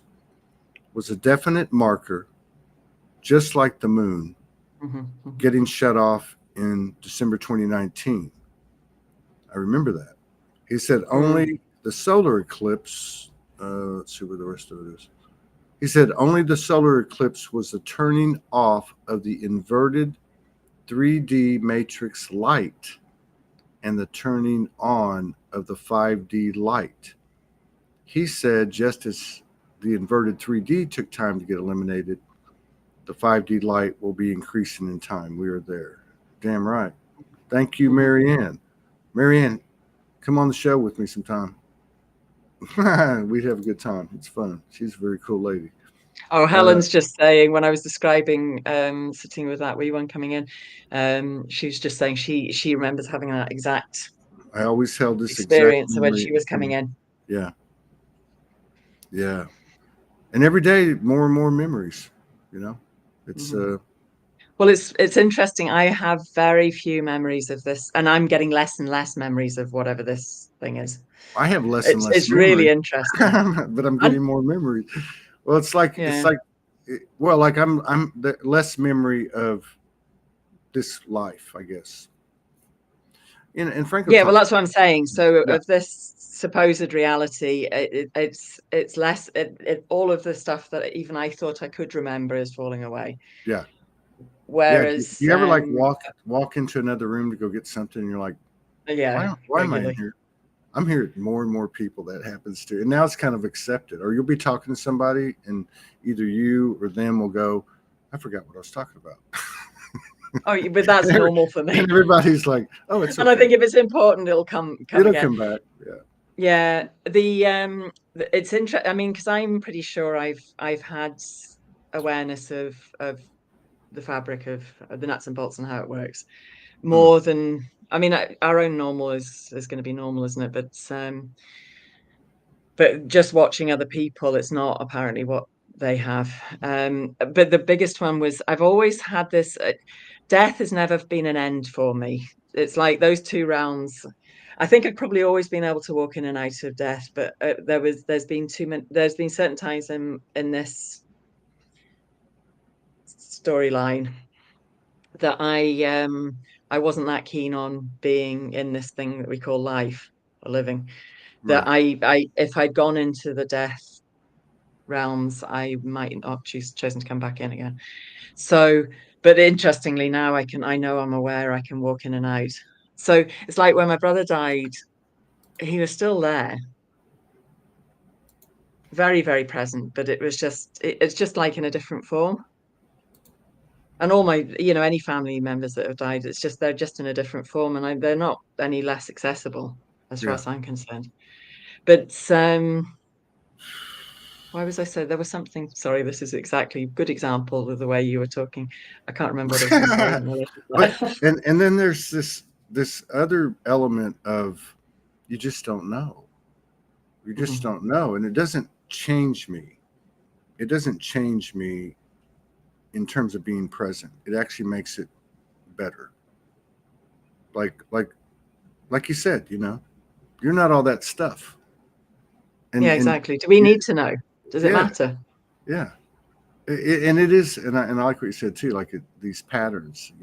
was a definite marker, just like the moon getting shut off in December 2019. I remember that. He said only the solar eclipse, let's see where the rest of it is. He said only the solar eclipse was the turning off of the inverted 3D matrix light and the turning on of the 5D light. He said just as the inverted 3D took time to get eliminated, The 5D light will be increasing in time. We are there. Damn right. Thank you, Mhm. Marianne. Marianne, come on the show with me sometime. We'd have a good time. It's fun. She's a very cool lady. Oh, Uh, Helen's just saying, when I was describing sitting with that wee one coming in, she was just saying she remembers having that exact I always held this exact experience of when memory. she was coming in. Yeah, yeah. And every day, more and more memories. You know, it's Mhm. Well, it's interesting. I have very few memories of this, and I'm getting less and less memories of whatever this thing is. I have less and less It's really memory, interesting. but I'm And getting more memory. Well, it's yeah. like, well, like I'm the less memory of this life, I guess. And Franco Yeah, well, talks. that's what I'm saying. So Yeah, of this supposed reality, it's less. All of the stuff that even I thought I could remember is falling away. yeah, yeah. Do Whereas, you ever like walk into another room to go get something, and you're like, yeah, why am I in regularly. here? I'm here with more and more people that happens to, and now it's kind of accepted. Or you'll be talking to somebody, and either you or them will go, "I forgot what I was talking about," Oh, but that's normal for me. and everybody's like, "Oh, it's And I okay. think if it's important, it'll come It'll again. come back." Yeah. Yeah, it's interesting. I mean, because I'm pretty sure I've had awareness of the fabric of the nuts and bolts and how it works Mm, more than, I mean, our own normal is going to be normal, isn't it? But just watching other people, it's not apparently what they have. But the biggest one was, I've always had this. Death has never been an end for me. It's like those two rounds. I think I've probably always been able to walk in and out of death, but there's been too many. There's been certain times in this storyline that I wasn't that keen on being in this thing that we call life or living. That right. I if I'd gone into the death realms, I might not chosen to come back in again. So, but interestingly, now I know I'm aware I can walk in and out. So it's like when my brother died, he was still there, very, very present, but it's just like in a different form. And all my, any family members that have died, it's just they're just in a different form, and they're not any less accessible as far Yeah. as I'm concerned. But why was I so? There was something. Sorry, this is exactly a good example of the way you were talking. I can't remember what I was going to say in relation to But that. and then there's this other element of you just don't know. You just Mhm. don't know, and it doesn't change me. It doesn't change me in terms of being present. It actually makes it better. Like like like you said, you're not all that stuff. Yeah, And exactly. Do we yeah, need to know? Does it yeah, matter? yeah. And it is, and I like what you said too. Like these patterns,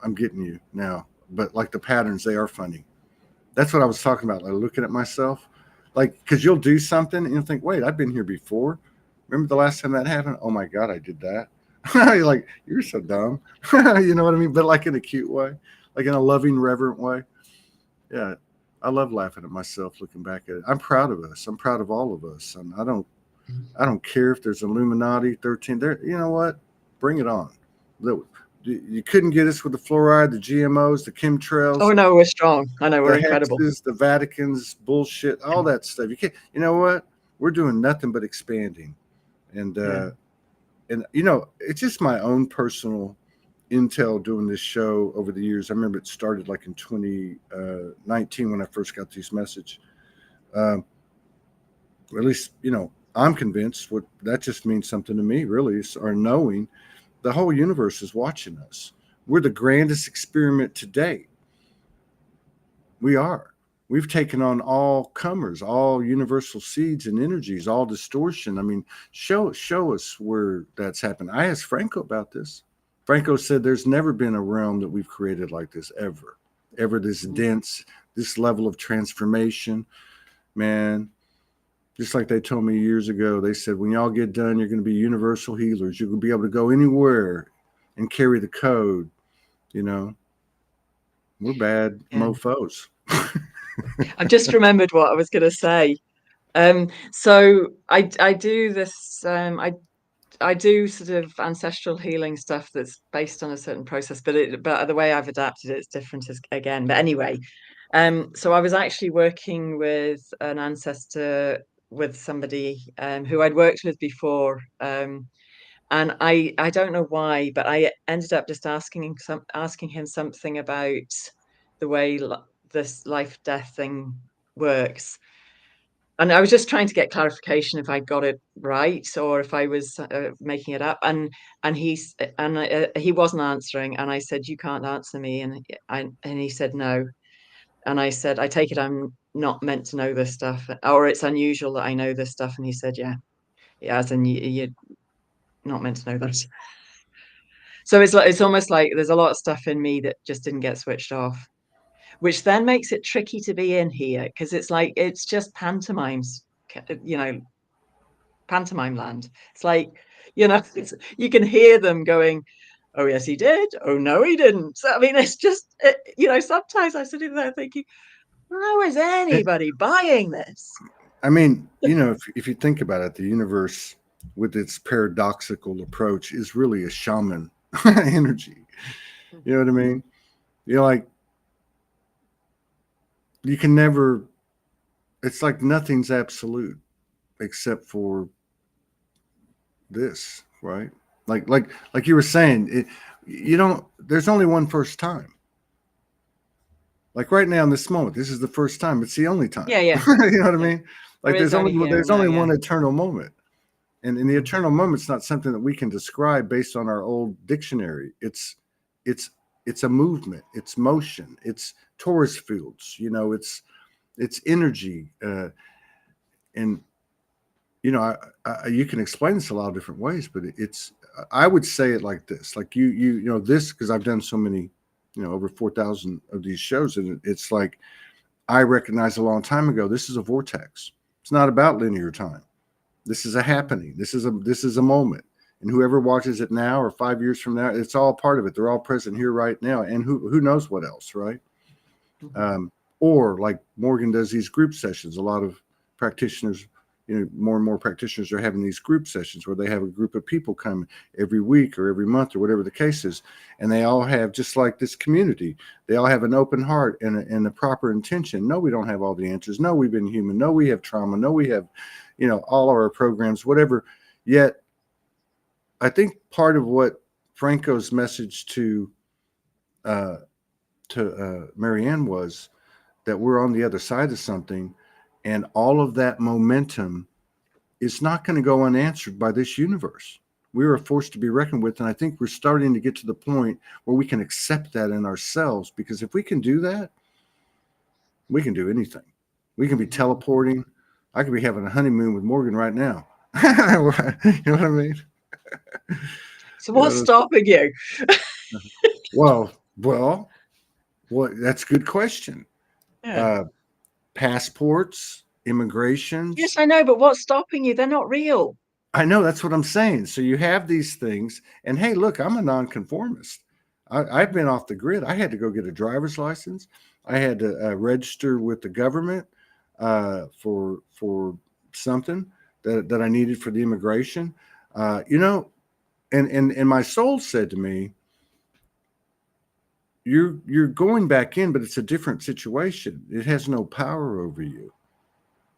I'm getting you now. But like the patterns, they are funny. That's what I was talking about. Like looking at myself, like because you'll do something and you'll think, wait, I've been here before. Remember the last time that happened? Oh my god, I did that. You're like, you're so dumb. You know what I mean? But like in a cute way, like in a loving, reverent way. Yeah, I love laughing at myself, looking back at it. I'm proud of us. I'm proud of all of us. And I don't care if there's Illuminati 13 there. You know what? Bring it on. You couldn't get us with the fluoride, the GMOs, the Oh chemtrails, no, we're strong. I know we're the incredible. hexes, the Vatican's bullshit, all that stuff. You can't. You know what? We're doing nothing but expanding, and Yeah. uh, and it's just my own personal intel doing this show over the years. I remember it started like in 2019 when I first got this message. Um, or at least I'm convinced. What that just means something to me, really, is our knowing the whole universe is watching us. We're the grandest experiment to date. We are. We've taken on all comers, all universal seeds and energies, all distortion. I mean, show us where that's happened. I asked Franco about this. Franco said there's never been a realm that we've created like this ever this Mhm. dense, this level of transformation. Man, just like they told me years ago, they said when y'all get done, you're going to be universal healers. You're going to be able to go anywhere and carry the code. You know, we're bad Yeah. mofos. I've just remembered what I was going to say. So I do this. I I do sort of ancestral healing stuff that's based on a certain process, but the way I've adapted it's different again. But anyway, so I was actually working with an ancestor, with somebody who I'd worked with before, and I don't know why, but I ended up just asking him something about the way this life death thing works. And I was just trying to get clarification if I got it right or if I was making it up. And he wasn't answering, and I said, "You can't answer me," and he said, "No." And I said, "I take it I'm not meant to know this stuff, or it's unusual that I know this stuff." And he said, "Yeah, yeah, as in you're not meant to know that." So it's almost like there's a lot of stuff in me that just didn't get switched off, which then makes it tricky to be in here because it's like it's just pantomimes, you know, pantomime land. It's like, you can hear them going, "Oh yes, he did. Oh no, he didn't." So, I mean, it's just, sometimes I sit in there thinking, how is anybody buying this? I mean, if you think about it, the universe with its paradoxical approach is really a shaman energy. You know what I mean? Like you can never, it's like nothing's absolute except for this, right? Like you were saying, there's only one first time. Like right now in this moment, this is the first time. It's the only time. Yeah, yeah, You know what I yeah. mean? There Like is only here there's and now, only yeah. one eternal moment. And the eternal moment's not something that we can describe based on our old dictionary. It's it's a movement, it's motion, it's torus fields, it's energy. And you can explain this a lot of different ways, but I would say it like this, like this, because I've done so many, over 4,000 of these shows, and it's like I recognized a long time ago, this is a vortex. It's not about linear time. This is a happening. This is a moment. And whoever watches it now or 5 years from now, it's all part of it. They're all present here right now. And who knows what else, right? Mm-hmm. Or like Morgan does these group sessions. A lot of practitioners, more and more practitioners are having these group sessions where they have a group of people come every week or every month or whatever the case is. And they all have, just like this community, they all have an open heart and a proper intention. No, we don't have all the answers. No, we've been human. No, we have trauma. No, we have, all of our programs, whatever. Yet, I think part of what Franco's message to Marianne was that we're on the other side of something, and all of that momentum is not going to go unanswered by this universe. We are a force to be reckoned with, and I think we're starting to get to the point where we can accept that in ourselves, because if we can do that, we can do anything. We can be teleporting. I could be having a honeymoon with Morgan right now. You know what I mean? So what's stopping you? Well, that's a good question. Yeah. Passports, immigrations. Yes, I know, but what's stopping you? They're not real. I know, that's what I'm saying. So you have these things, and hey, look, I'm a nonconformist. I've been off the grid. I had to go get a driver's license. I had to register with the government for something that I needed for the immigration. And my soul said to me, "You're going back in, but it's a different situation. It has no power over you."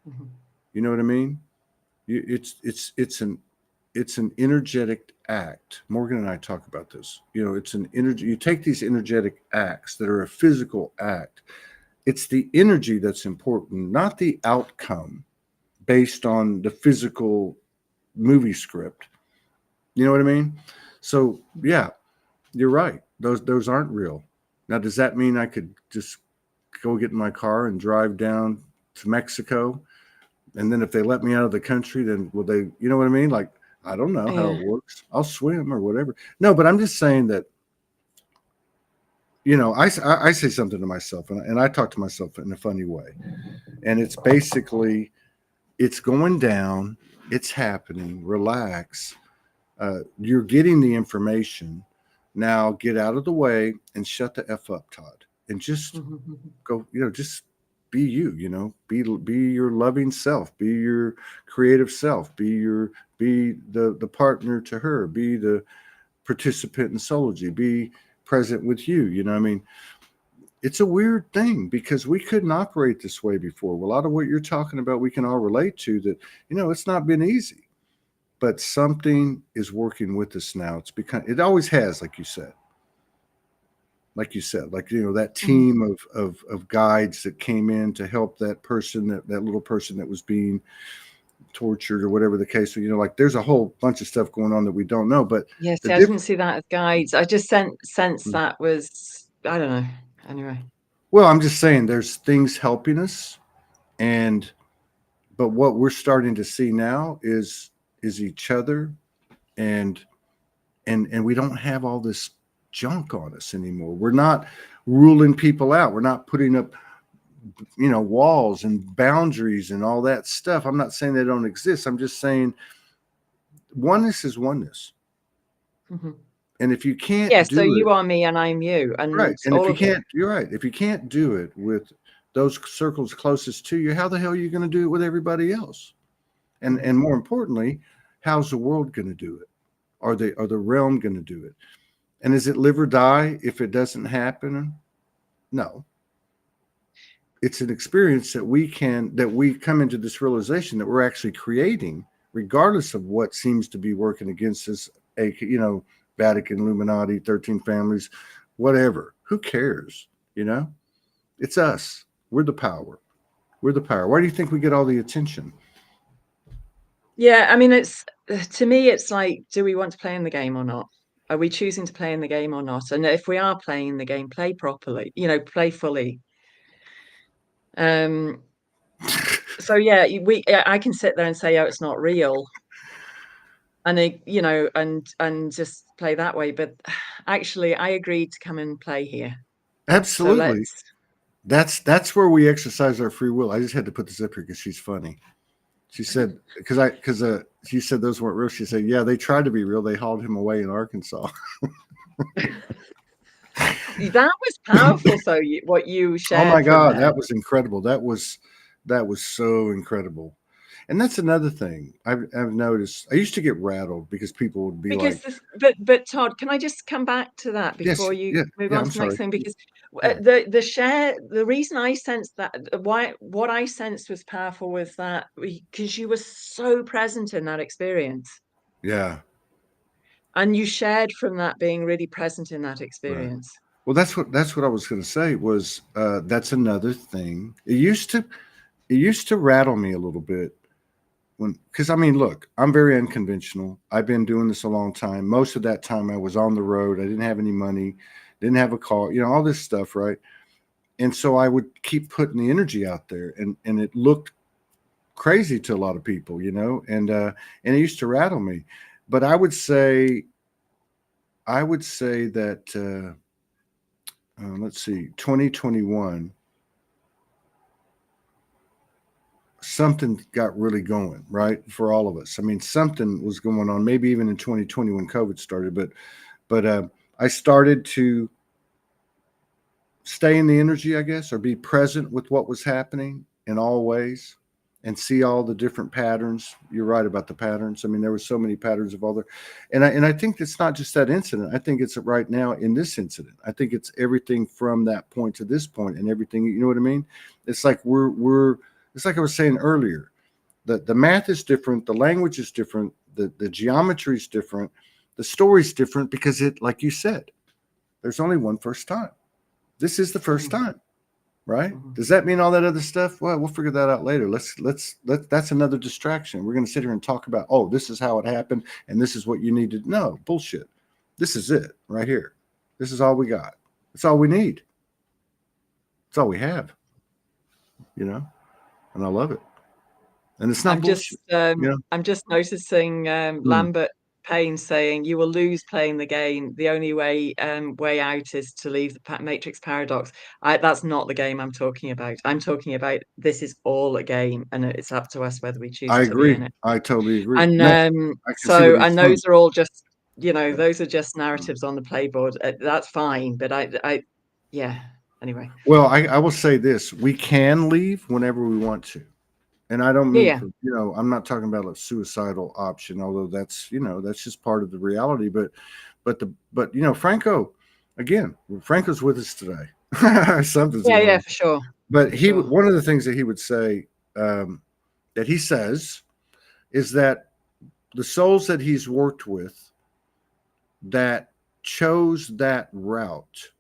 Mm-hmm. You know what I mean? It's an energetic act. Morgan and I talk about this. It's an energy. You take these energetic acts that are a physical act. It's the energy that's important, not the outcome based on the physical movie script. You know what I mean? So yeah, you're right. Those aren't real. Now, does that mean I could just go get in my car and drive down to Mexico? And then if they let me out of the country, then will they, you know what I mean? Like, I don't know how Yeah. it works. I'll swim or whatever. No, but I'm just saying that, I say something to myself, and I talk to myself in a funny way. And it's basically, it's going down, it's happening, relax. You're getting the information. Now get out of the way and shut the F up, Todd. And just Mm-hmm. go, just be you, be your loving self, be your creative self, be the partner to her, be the participant in Soulology, be present with you. I mean, it's a weird thing because we couldn't operate this way before. Well, a lot of what you're talking about, we can all relate to that. It's not been easy, but something is working with us now. It always has, that Mhm. team of guides that came in to help that person, that little person that was being tortured or whatever the case. So, like there's a whole bunch of stuff going on that we don't know. But Yes, the I didn't difference, see that as guides. I just sense that was, I don't know. Anyway. well, I'm just saying there's things helping us, and but what we're starting to see now is each other, and and we don't have all this junk on us anymore. We're not ruling people out. We're not putting up walls and boundaries and all that stuff. I'm not saying they don't exist. I'm just saying oneness is oneness. Mhm. And if you Yeah, can't so do you it are me and I'm you, right, and and if all you of it. can't, you're right. If you can't do it with those circles closest to you, how the hell are you going to do it with everybody else? And Mhm. more importantly, how's the world going to do it? Are the realm going to do it? And is it live or die if it doesn't happen? No. It's an experience that we come into this realization that we're actually creating, regardless of what seems to be working against us. Vatican, Illuminati, 13 families, whatever. Who cares? You know, it's us. We're the power. We're the power. Why do you think we get all the attention? Yeah, I mean, it's to me, it's like, do we want to play in the game or not? Are we choosing to play in the game or not? And if we are playing the game, play properly, play fully. Um, so yeah, I can sit there and say, oh, it's not real, and and just play that way. But actually, I agreed to come and play here. So Absolutely. let's. That's where we exercise our free will. I just had to put this up here because she's funny. She said, because she said those weren't real. She said, yeah, they tried to be real. They hauled him away in Arkansas. That was powerful. So what you Oh my shared from God, there. that was incredible. That was so incredible. And that's another thing I've noticed. I used to get rattled because people would be like, Because but Todd, can I just come back to that yes, before you yeah, move yeah. on I'm to the next sorry. thing? Because Yeah, the reason I sensed that, why what I sensed was powerful was that because you were so present in that experience, yeah, and you shared from that being really present in that right. experience. Well, that's what I was going to say was that's another thing. It used to rattle me a little bit because I mean, look, I'm very unconventional. I've been doing this a long time. Most of that time, I was on the road. I didn't have any money, didn't have a car, all this stuff, right? And so I would keep putting the energy out there, and it looked crazy to a lot of people, and it used to rattle me. But I would say that let's see, 2021, something got really going right for all of us. I mean, something was going on, maybe even in 2020 when COVID started, but I started to stay in the energy, I guess, or be present with what was happening in all ways and see all the different patterns. You're right about the patterns. I mean, there were so many patterns of other, and I think it's not just that incident. I think it's right now in this incident. I think it's everything from that point to this point and everything. You know what I mean? It's like we're. It's like I was saying earlier. The math is different. The language is different. The geometry is different. The story's different because like you said, there's only one first time. This is the first Mhm, time, right? mhm. Does that mean all that other stuff? Well, we'll figure that out later. That's another distraction. We're going to sit here and talk about, oh, this is how it happened and this is what you need to know. Bullshit. This is it right here. This is all we got. It's all we need. It's all we have, you know, and I love it. And it's not bullshit, you know? I'm just noticing Mm. Lambert Payne saying you will lose playing the game. The only way out is to leave the Matrix paradox. That's not the game I'm talking about. I'm talking about this is all a game, and it's up to us whether we choose I to be agree. in it. I totally agree. And No, I can see what he's those saying. are all just Yeah. those are just Mm. narratives on the playboard. That's fine, but I yeah. anyway. Well, I will say this: we can leave whenever we want to, and I don't mean Yeah, for I'm not talking about a suicidal option, although that's that's just part of the reality. But Franco, again, Franco's with us today. Something's yeah, going yeah, on. for sure, But for sure. one of the things that he would say, that he says, is that the souls that he's worked with that chose that route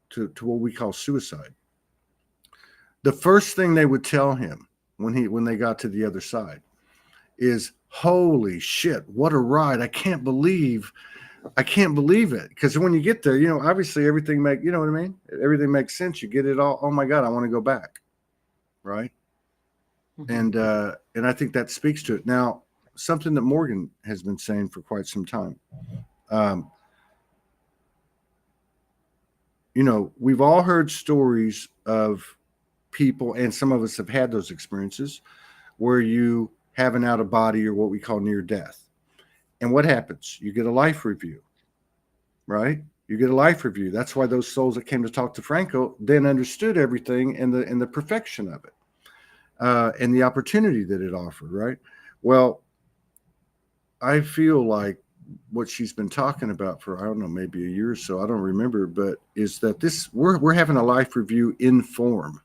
to what we call suicide, the first thing they would tell him when they got to the other side is, holy shit, what a ride. I can't believe it. Because when you get there, obviously everything you know what I mean? Everything makes sense. You get it all. Oh my God, I want to go back. Right. Mhm. And I think that speaks to it. Now, something that Morgan has been saying for quite some time. Um, we've all heard stories of people, and some of us have had those experiences where you have an out of body or what we call near death. And what happens? You get a life review, right? You get a life review. That's why those souls that came to talk to Franco then understood everything and the perfection of it, and the opportunity that it offered, right? Well, I feel like what she's been talking about for, I don't know, maybe a year or so, I don't remember, but is that we're having a life review in form.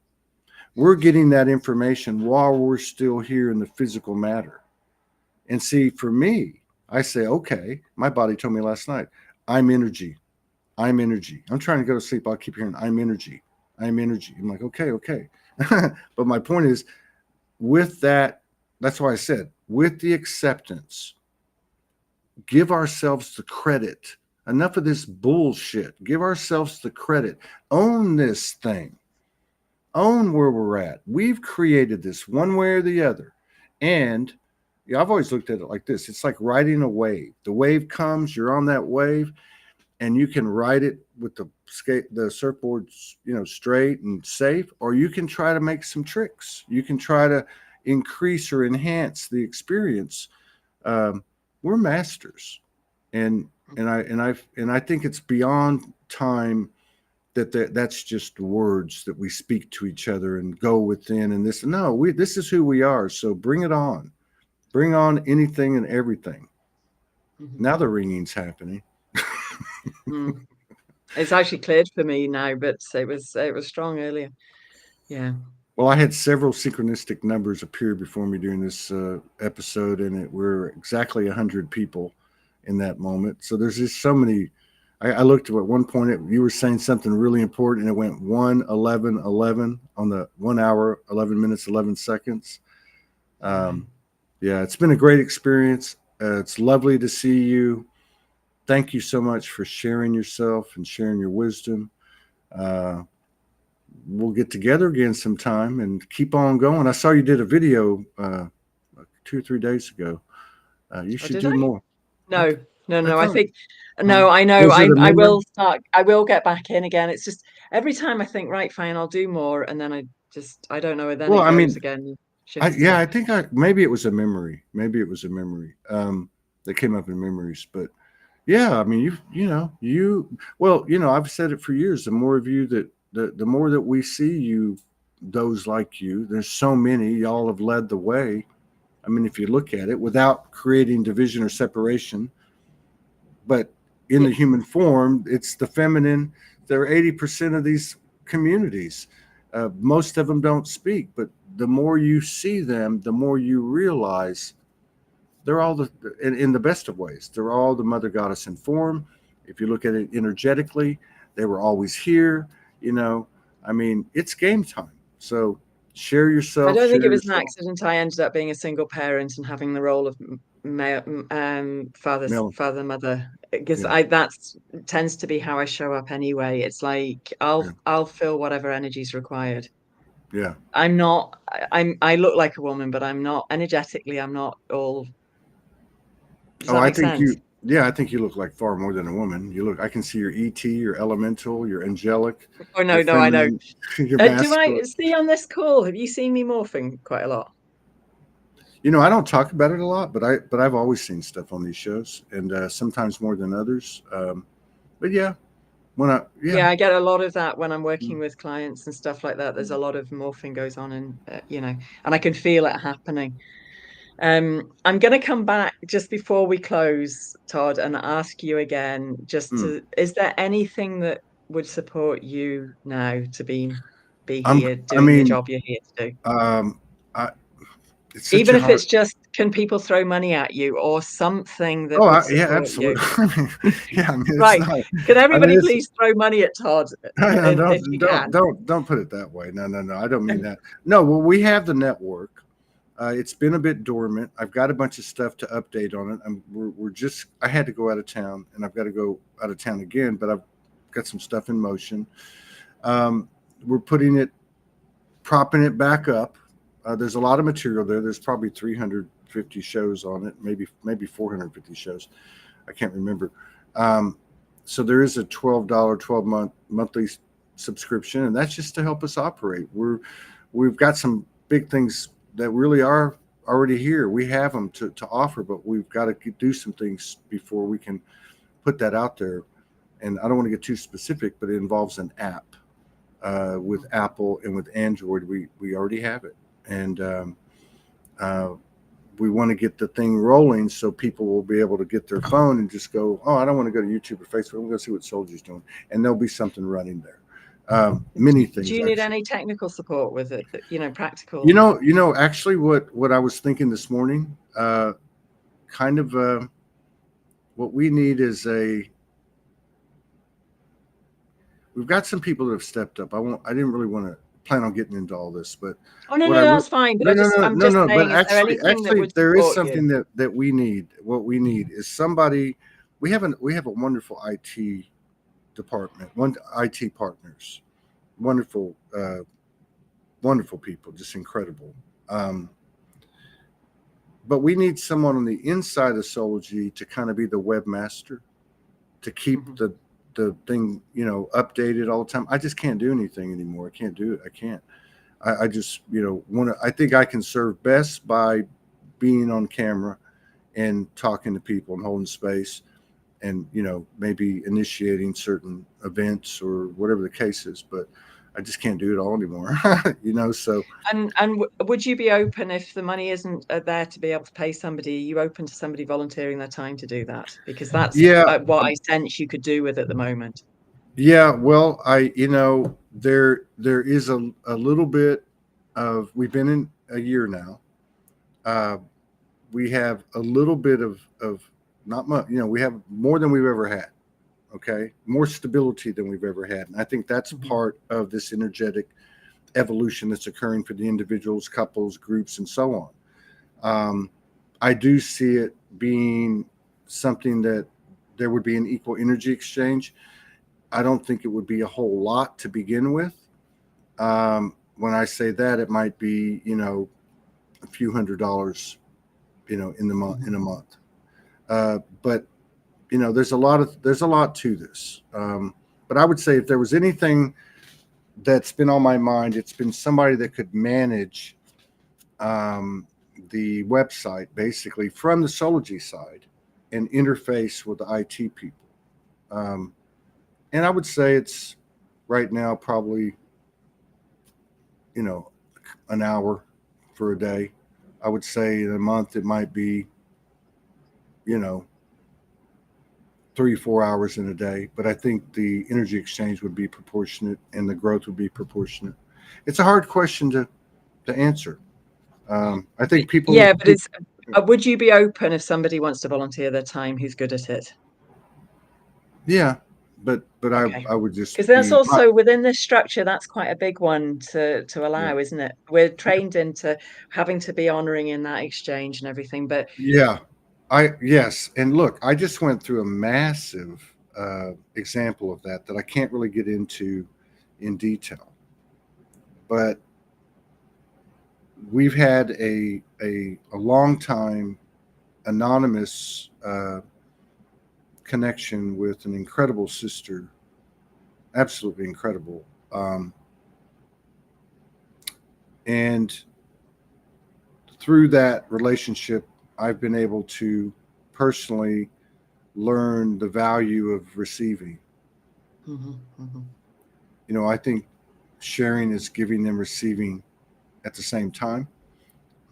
We're getting that information while we're still here in the physical matter. And see, for me, I say, okay, my body told me last night, I'm energy. I'm energy. I'm trying to go to sleep. I'll keep hearing, I'm energy. I'm energy. I'm like, okay, okay. But my point is, with that, that's why I said, with the acceptance, give ourselves the credit. Enough of this bullshit. Give ourselves the credit. Own this thing. Own where we're at. We've created this one way or the other. And I've always looked at it like this. It's like riding a wave. The wave comes, you're on that wave, and you can ride it with the surfboard, straight and safe, or you can try to make some tricks. You can try to increase or enhance the experience. We're masters, and I think it's beyond time that's just words that we speak to each other and go within. And this is who we are. So bring on anything and everything. Mhm. Now the ringing's happening. Mm. It's actually cleared for me now, but it was strong earlier. Yeah. Well, I had several synchronistic numbers appear before me during this episode, and it were exactly 100 people in that moment. So there's just so many. I looked at one point, you were saying something really important, and it went 1:11:11 on the 1 hour, 11 minutes, 11 seconds. Anyway. Yeah, it's been a great experience. It's lovely to see you. Thank you so much for sharing yourself and sharing your wisdom. Uh, we'll get together again sometime and keep on going. I saw you did a video 2 or 3 days ago. You Oh, should did do I? more. I, No, no, I no. I thought, think no. I know. was it a I memory? will start. I will get back in again. It's just every time I think, right, fine, I'll do more, and then I don't know. Then Well, it I goes mean, again, shifts yeah, again. I think maybe it was a memory. Maybe it was a memory that came up in memories. But yeah, I mean, I've said it for years. The more of you the more that we see you, those like you, there's so many, y'all have led the way. I mean, if you look at it without creating division or separation, but in Yeah, the human form, it's the feminine. There are 80% of these communities. Most of them don't speak, but the more you see them, the more you realize they're all in the best of ways. They're all the mother goddess in form. If you look at it energetically, they were always here. You know, I mean, it's game time. So share I yourself, don't think share it was an yourself. accident. I ended up being a single parent and having the role of Mel, father, mother, because yeah, I that's tends to be how I show up anyway. It's like yeah, I'll fill whatever energy is required. yeah. I'm not. I look like a woman, but I'm not energetically. I'm not all. Does Oh, that I make think sense? yeah, I think you look like far more than a woman. I can see your ET, your elemental, your angelic, Oh your no, no, I know. feminine, your Do I masculine. see on this call? Have you seen me morphing quite a lot? I don't talk about it a lot, but I've always seen stuff on these shows, and sometimes more than others. But yeah, Yeah, I get a lot of that when I'm working with clients and stuff like that. There's a lot of morphing goes on, and and I can feel it happening. I'm going to come back just before we close, Todd, and ask you again, is there anything that would support you now to be I'm, here I doing the mean, job you're here to do? I, it's such Even a if hard. it's just, can people throw money at you or something that Oh, would yeah, support you? absolutely. I mean, it's Right. not. Can I mean, everybody it's please throw money at Todd no, if you can? don't put it that way. No, no, no. I don't mean that. No, well, we have the network. It's been a bit dormant. I've got a bunch of stuff to update on it. We're just. I had to go out of town, and I've got to go out of town again. But I've got some stuff in motion. Um, we're propping it back up. There's a lot of material there. There's probably 350 shows on it, maybe 450 shows. I can't remember. Um, so there is a $12, 12 monthly subscription, and that's just to help us operate. We've got some big things that really are already here. We have them to offer, but we've got to do some things before we can put that out there. And I don't want to get too specific, but it involves an app. With Apple and with Android, we already have it, and uh, we want to get the thing rolling so people will be able to get their phone and just go, oh, I don't want to go to YouTube or Facebook. I'm going to see what Soldier's doing, and there'll be something running there. Many Do things you need actually. any technical support with it? Practical. Actually, what I was thinking this morning, kind of what we need is we've got some people that have stepped up. I didn't really want to plan on getting into all this, but Oh no, what no, I re- that's fine. But no, no, no, I'm no, just no. But saying, is there actually, anything that would there is support you? something that we need. What we need is somebody. We have a wonderful IT department, one IT partners, wonderful, wonderful people, just incredible. Um, but we need someone on the inside of Soulgy to kind of be the webmaster, to keep Mhm. the thing updated all the time. I just can't do anything anymore. I can't do it. I can't. I just want to. I think I can serve best by being on camera and talking to people and holding space, and maybe initiating certain events or whatever the case is. But I just can't do it all anymore. So And would you be open if the money isn't there to be able to pay somebody? Are you open to somebody volunteering their time to do that? Because that's yeah, what I sense you could do with at the moment. yeah. Well, there is a little bit of, we've been in a year now. Uh, we have a little bit of not much. We have more than we've ever had. Okay, more stability than we've ever had, and I think that's Mhm. part of this energetic evolution that's occurring for the individuals, couples, groups, and so on. I do see it being something that there would be an equal energy exchange. I don't think it would be a whole lot to begin with. When I say that, it might be a few $100s, in the month, Mhm. in a month. But there's a lot to this. But I would say if there was anything that's been on my mind, it's been somebody that could manage um, the website basically from the Sology side and interface with the IT people. Um, and I would say it's right now probably you know an hour for a day. I would say in a month it might be you know 3 4 hours in a day, but I think the energy exchange would be proportionate and the growth would be proportionate. It's a hard question to answer. I think Yeah, but people, would you be open if somebody wants to volunteer their time who's good at it? yeah, but Okay. I would Because just that's be also within this structure, that's quite a big one to yeah. allow, isn't it? We're trained into having to be honoring in that exchange and everything, but Yeah, yes, and look, I just went through a massive example of that I can't really get into in detail, but we've had a long time anonymous connection with an incredible sister, absolutely incredible, and through that relationship, I've been able to personally learn the value of receiving. I think sharing is giving and receiving at the same time.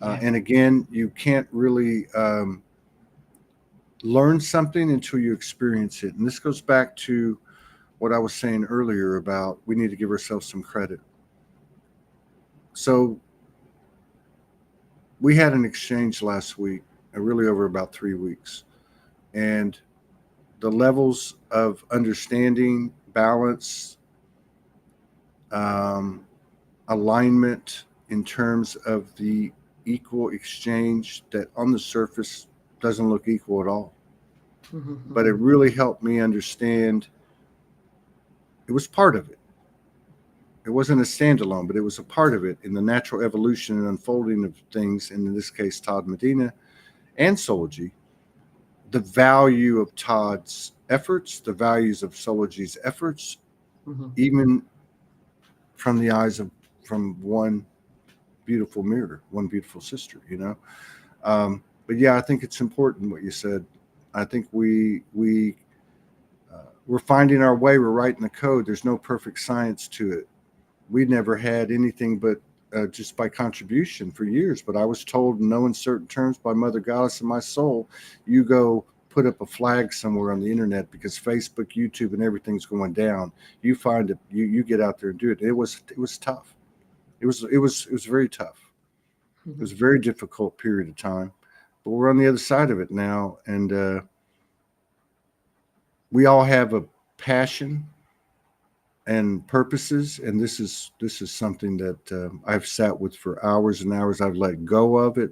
Yeah. And again, you can't really learn something until you experience it. And this goes back to what I was saying earlier about we need to give ourselves some credit. So we had an exchange last week, really over about 3 weeks. And the levels of understanding, balance, um, alignment in terms of the equal exchange that on the surface doesn't look equal at all. But it really helped me understand it was part of it. It wasn't a standalone, but it was a part of it in the natural evolution and unfolding of things, and in this case, Todd Medina and Soulgy. The value of Todd's efforts, the values of Soulgy's efforts, even from the eyes of from one beautiful mirror, one beautiful sister. But yeah, I think it's important what you said. I think we're finding our way. We're writing the code. There's no perfect science to it. We never had anything but just by contribution for years. But I was told in no uncertain terms by Mother Goddess of my soul, you go put up a flag somewhere on the internet because Facebook, YouTube, and everything's going down. You find it. You get out there and do it. It was tough. It was very tough. It was a very difficult period of time, but we're on the other side of it now, and we all have a passion and purposes, and this is something that I've sat with for hours and hours. I've let go of it.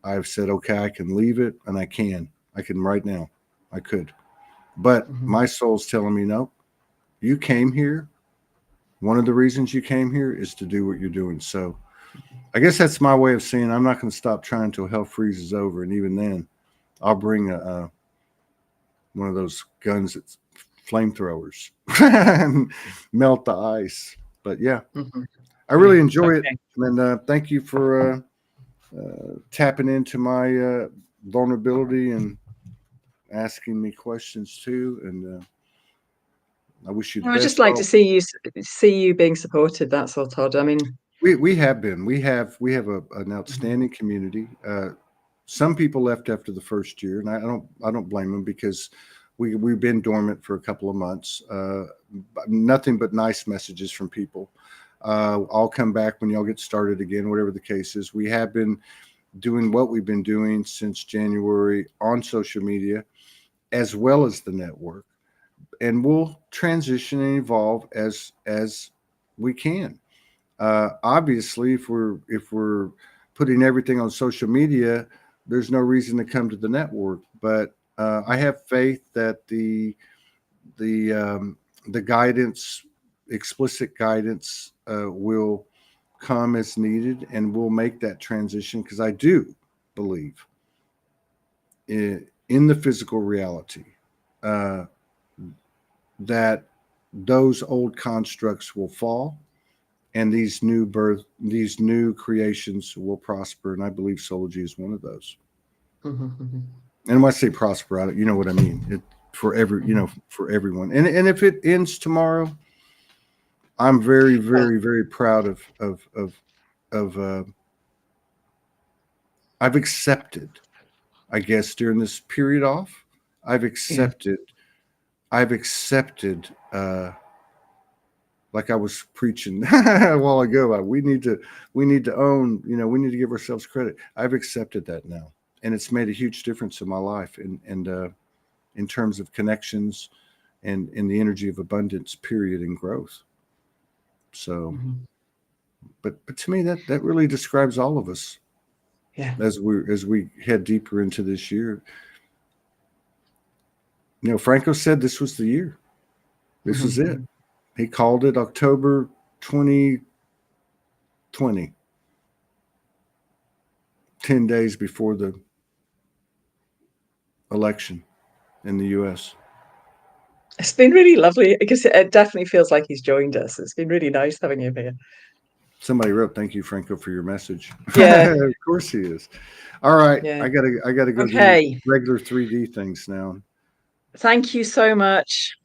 I've said, okay, I can leave it, and I can right now. I could, but my soul's telling me no. You came here. One of the reasons you came here is to do what you're doing. So I guess that's my way of saying I'm not going to stop trying until hell freezes over, and even then, I'll bring one of those guns that's flamethrowers and melt the ice. But yeah, I really enjoy it, and thank you for tapping into my vulnerability and asking me questions too. And I wish you the I would best. just like to see you being supported. That's all, Todd. I mean, we have been. We have an outstanding community. Some people left after the first year, and I don't blame them because we've been dormant for a couple of months. Nothing but nice messages from people. I'll come back when y'all get started again, whatever the case is. We have been doing what we've been doing since January on social media, as well as the network, and we'll transition and evolve as we can. Obviously, if we're putting everything on social media, there's no reason to come to the network. But I have faith that the guidance, explicit guidance, will come as needed, and we'll make that transition because I do believe in the physical reality that those old constructs will fall and these new creations will prosper, and I believe Soulgy is one of those. And when I say prosper, you know what I mean. For everyone, and if it ends tomorrow, I'm very, very, very proud of I've accepted. I guess during this period off, I've accepted. I've accepted. Like I was preaching a while ago, we need to own. We need to give ourselves credit. I've accepted that now, and it's made a huge difference in my life, and in terms of connections, and in the energy of abundance, period, and growth. So, but to me, that really describes all of us. Yeah. As we head deeper into this year, Franco said this was the year. This is it. He called it October 2020, 10 days before the election in the U.S. It's been really lovely because it definitely feels like he's joined us. It's been really nice having him here. Somebody wrote, "Thank you, Franco, for your message." Yeah. Of course he is. All right, Yeah. I gotta go Okay. do regular 3D things now. Thank you so much.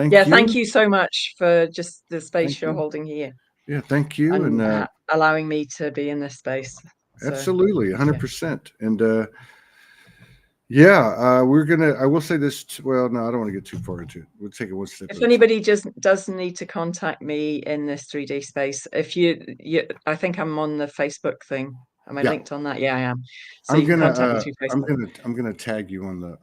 Thank Yeah, you. thank you so much for just the space Thank you're you. holding here Yeah, thank you. and And allowing me to be in this space. So absolutely, thank you. 100%. And yeah, we're gonna. I will say this. Well, no, I don't want to get too far into it. We'll take it one step If at a time. anybody just does need to contact me in this 3D space, if you, I think I'm on the Facebook thing. Am I Yeah, linked on that? Yeah, I am. So you can contact me through Facebook I'm gonna tag you or on the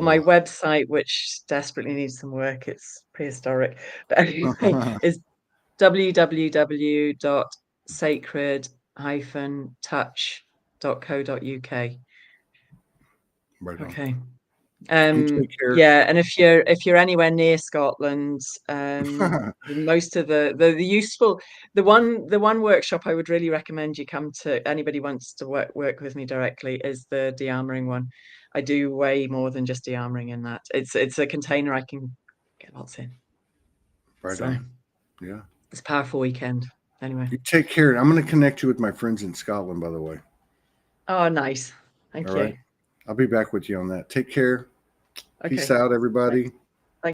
my website, which desperately needs some work. It's prehistoric, but anyway, line. is www.sacred-touch.co.uk. Right on. Okay. You take care. Yeah, and if you're anywhere near Scotland, most of the useful the one workshop I would really recommend you come to, anybody wants to work with me directly, is the de-armoring one. I do way more than just de-armoring in that. It's a container I can get lots in. Right So on. Yeah. it's a powerful weekend. Anyway. You take care. I'm gonna connect you with my friends in Scotland, by the way. Oh, nice. All Thank right. you. I'll be back with you on that. Take care. Peace Okay. out, Thanks. everybody.